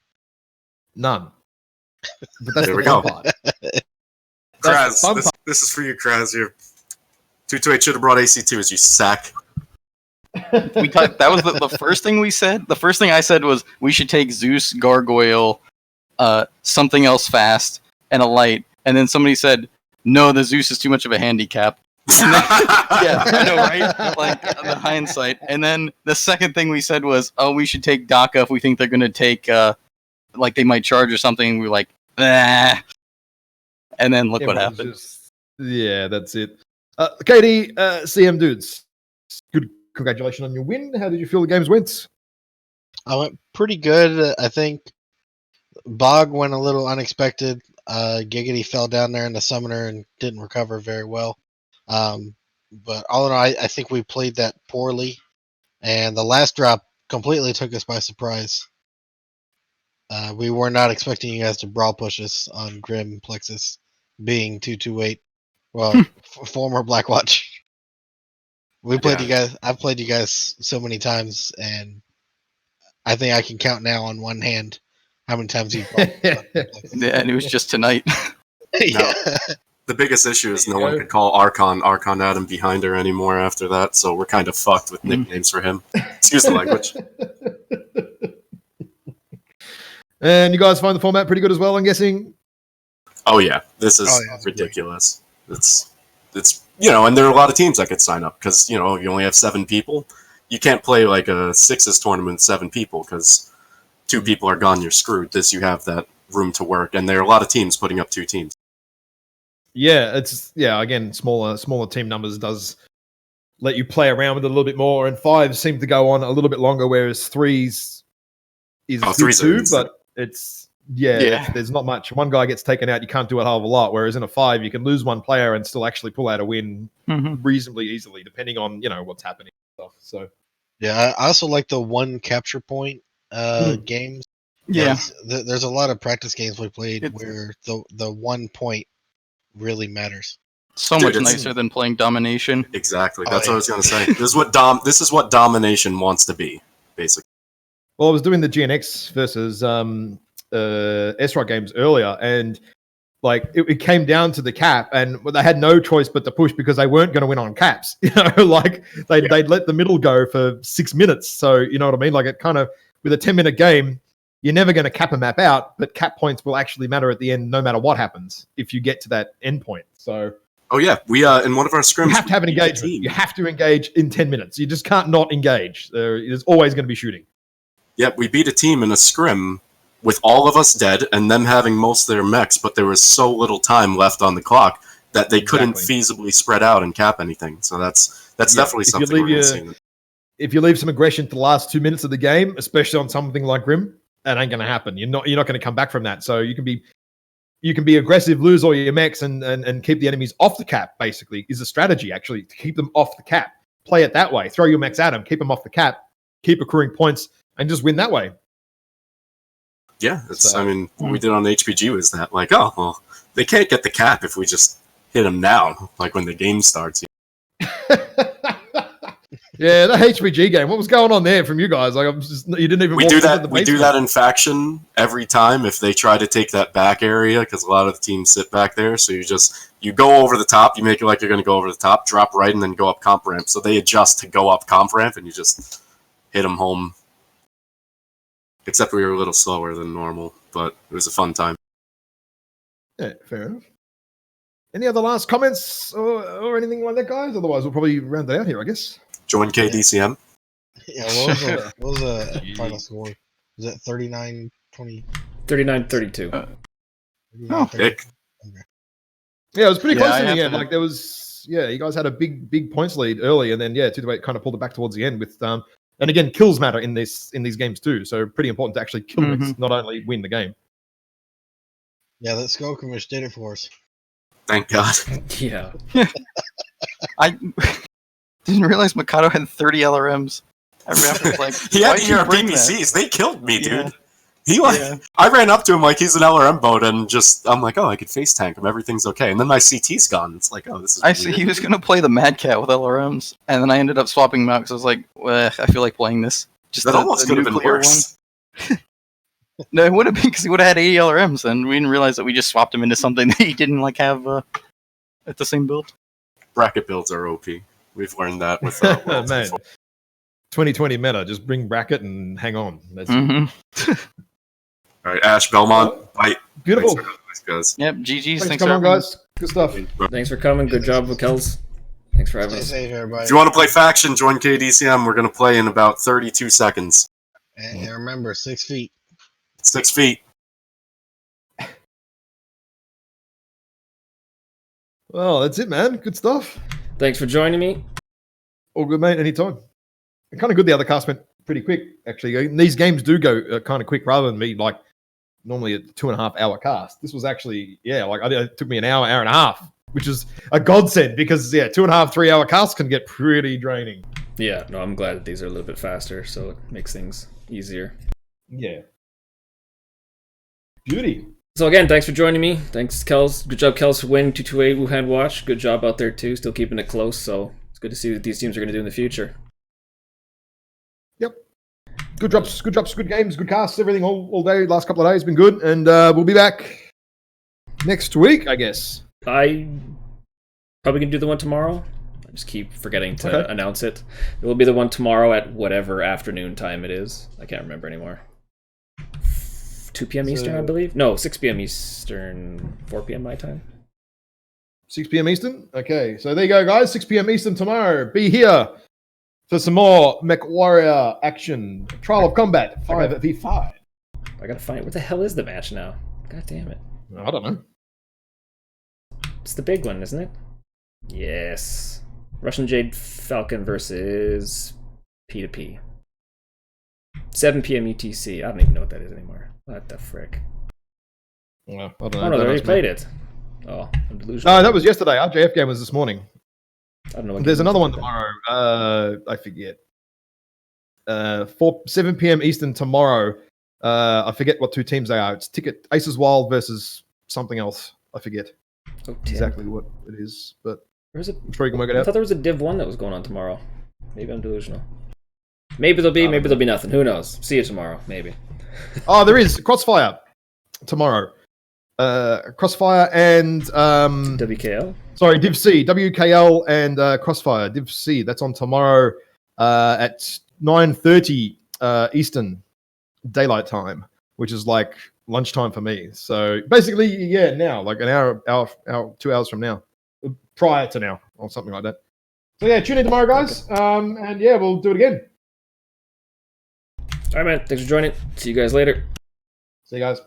None. But that's There the we fun go. part. That's the fun Kraz, this is for you, Kraz. Your 228 should have brought AC2 as you sack. We talked, that was the first thing we said. The first thing I said was we should take Zeus, Gargoyle, something else fast, and a light. And then somebody said, no, the Zeus is too much of a handicap. And then, yeah, I know, right? Like, the hindsight. And then the second thing we said was, oh, we should take DACA if we think they're going to take, like, they might charge or something. We were like, nah. And then look what Everyone's happened. Yeah, that's it. Katie, CM dudes, good. Congratulations on your win. How did you feel the games went? I went pretty good. I think Bog went a little unexpected. Giggity fell down there in the summoner and didn't recover very well. But all in all, I think we played that poorly. And the last drop completely took us by surprise. We were not expecting you guys to brawl push us on Grim Plexus being 228. Well, former Blackwatch. We played you guys. I've played you guys so many times, and I think I can count now on one hand how many times you've brawled. Yeah, and it was just tonight. Yeah. The biggest issue is no one could call Archon Adam behind her anymore after that, so we're kind of fucked with nicknames for him. Excuse the language. And you guys find the format pretty good as well, I'm guessing? Oh yeah, this is ridiculous. It's and there are a lot of teams that could sign up because you only have 7 people. You can't play like a sixes tournament with 7 people because 2 people are gone. You're screwed. This you have that room to work, and there are a lot of teams putting up 2 teams. Yeah, again, smaller team numbers does let you play around with it a little bit more, and 5s seem to go on a little bit longer, whereas 3s is good threes are too, instant. but it's there's not much. One guy gets taken out, you can't do a hell of a lot, whereas in a 5 you can lose one player and still actually pull out a win reasonably easily, depending on what's happening and stuff. So Yeah, I also like the one capture point games. Yeah. There's a lot of practice games we played where the 1 point really matters. So Dude, much it's- nicer than playing domination. Exactly. Oh, That's yeah. what I was going to say. This is what domination wants to be, basically. well, I was doing the GNX versus SROT games earlier, and like it came down to the cap, and they had no choice but to push because they weren't going to win on caps. Like they'd let the middle go for 6 minutes. So you know what I mean? Like it kind of with a 10-minute game, you're never going to cap a map out, but cap points will actually matter at the end, no matter what happens if you get to that end point. So Oh yeah, we in one of our scrims, you have to have an we beat a engagement. team. You have to engage in 10 minutes. You just can't not engage. There's always going to be shooting. Yeah, we beat a team in a scrim with all of us dead and them having most of their mechs, but there was so little time left on the clock that they couldn't Exactly. feasibly spread out and cap anything. So that's definitely If you something leave we're going to see. If you leave some aggression to the last 2 minutes of the game, especially on something like Grim, that ain't going to happen. You're not going to come back from that. So you can be aggressive, lose all your mechs, and keep the enemies off the cap. Basically, is a strategy actually to keep them off the cap. Play it that way. Throw your mechs at them, keep them off the cap, keep accruing points, and just win that way. Yeah, it's. So- I mean, what we did on HPG was that, like, oh well, they can't get the cap if we just hit them now, like when the game starts. Yeah, the HPG game. What was going on there from you guys? Like, you didn't even. We walk do into that. the We do basement. that in faction every time if they try to take that back area, because a lot of the teams sit back there. So you go over the top. You make it like you're going to go over the top, drop right, and then go up comp ramp. So they adjust to go up comp ramp, and you just hit them home. Except we were a little slower than normal, but it was a fun time. Yeah, fair enough. Any other last comments or anything like that, guys? Otherwise, we'll probably round it out here, I guess. Join KDCM. Yeah, what was the final score? Was it 39-20? 39-32. Oh, Pick. Yeah, it was pretty Yeah, close I in the have end. to- Like there was, you guys had a big points lead early, and then 2-8 kind of pulled it back towards the end with and again, kills matter in these games too. So pretty important to actually kill mix, not only win the game. Yeah, that Skokomish did it for us. Thank God. Yeah. I didn't realize Mikado had 30 LRMs. I remember, like, He had why'd the you bring that? PPCs. They killed me, Yeah. dude. He like, Yeah. I ran up to him like he's an LRM boat, and I'm like, oh, I could face tank him. Everything's okay. And then my CT's gone. It's like, oh, this is. I see weird. he was gonna play the Mad Cat with LRMs, and then I ended up swapping him out because I was like, well, I feel like playing this. Just That the- almost the could have been nuclear worse. one. No, it would have been because he would have had 80 LRMs, and we didn't realize that we just swapped him into something that he didn't like have at the same build. Bracket builds are OP. We've learned that with Worlds Man, before. 2020 meta. Just bring bracket and hang on. That's Mm-hmm. All right, Ash Belmont, bite. beautiful. Thanks, guys. Yep, GG's. Thanks, Thanks come for on, having me. guys. Good stuff. Thanks for coming. Good job, Kels. Thanks for having Stay us. safe, everybody. If you want to play faction, join KDCM. We're going to play in about 32 seconds. And remember, 6 feet. 6 feet. Well, that's it, man. Good stuff. Thanks for joining me. All good, mate. Anytime. Kind of good. The other cast went pretty quick, actually. These games do go kind of quick rather than me like normally a 2.5 hour cast. This was actually, it took me an hour and a half, which is a godsend because 2.5, 3 hour casts can get pretty draining. Yeah, no, I'm glad that these are a little bit faster, so it makes things easier. Yeah. Beauty. So again, thanks for joining me. Thanks, Kels. Good job, Kels, for winning 228 Wuhan Watch. Good job out there too, still keeping it close. So it's good to see what these teams are going to do in the future. Yep. Good drops, good games, good casts, everything all day. Last couple of days been good, and we'll be back next week, I guess. I probably gonna do the one tomorrow. I just keep forgetting to Okay. announce it. It will be the one tomorrow at whatever afternoon time it is. I can't remember anymore. 2 p.m. Eastern, I believe. No, 6 p.m. Eastern, 4 p.m. my time. 6 p.m. Eastern. Okay, so there you go, guys. 6 p.m. Eastern tomorrow. Be here for some more Mech Warrior action. Trial of Combat 5v5. I gotta find what the hell is the match now. God damn it! I don't know. It's the big one, isn't it? Yes. Russian Jade Falcon versus P2P. 7 p.m. UTC. I don't even know what that is anymore. What the frick? Well, I don't know. Oh no, they already played it. Oh, I'm delusional. No, that was yesterday. Our JF game was this morning. I don't know. What There's game another one it is. tomorrow. I forget. 7 p.m. Eastern tomorrow. I forget what 2 teams they are. It's Ticket Aces Wild versus something else. I forget Oh, Tim. exactly what it is, but Where's it? I'm sure you can work it I out. thought there was a Div 1 that was going on tomorrow. Maybe I'm delusional. Maybe there'll be, maybe there'll be nothing. Who knows? See you tomorrow, maybe. Oh, there is Crossfire tomorrow. Crossfire and WKL? sorry, Div C, WKL and Crossfire Div C. That's on tomorrow at 9:30 Eastern Daylight Time, which is like lunchtime for me. So basically, yeah, now like an hour, 2 hours from now, prior to now, or something like that. So yeah, tune in tomorrow, guys. And yeah, we'll do it again. All right, man. Thanks for joining. See you guys later. See you guys.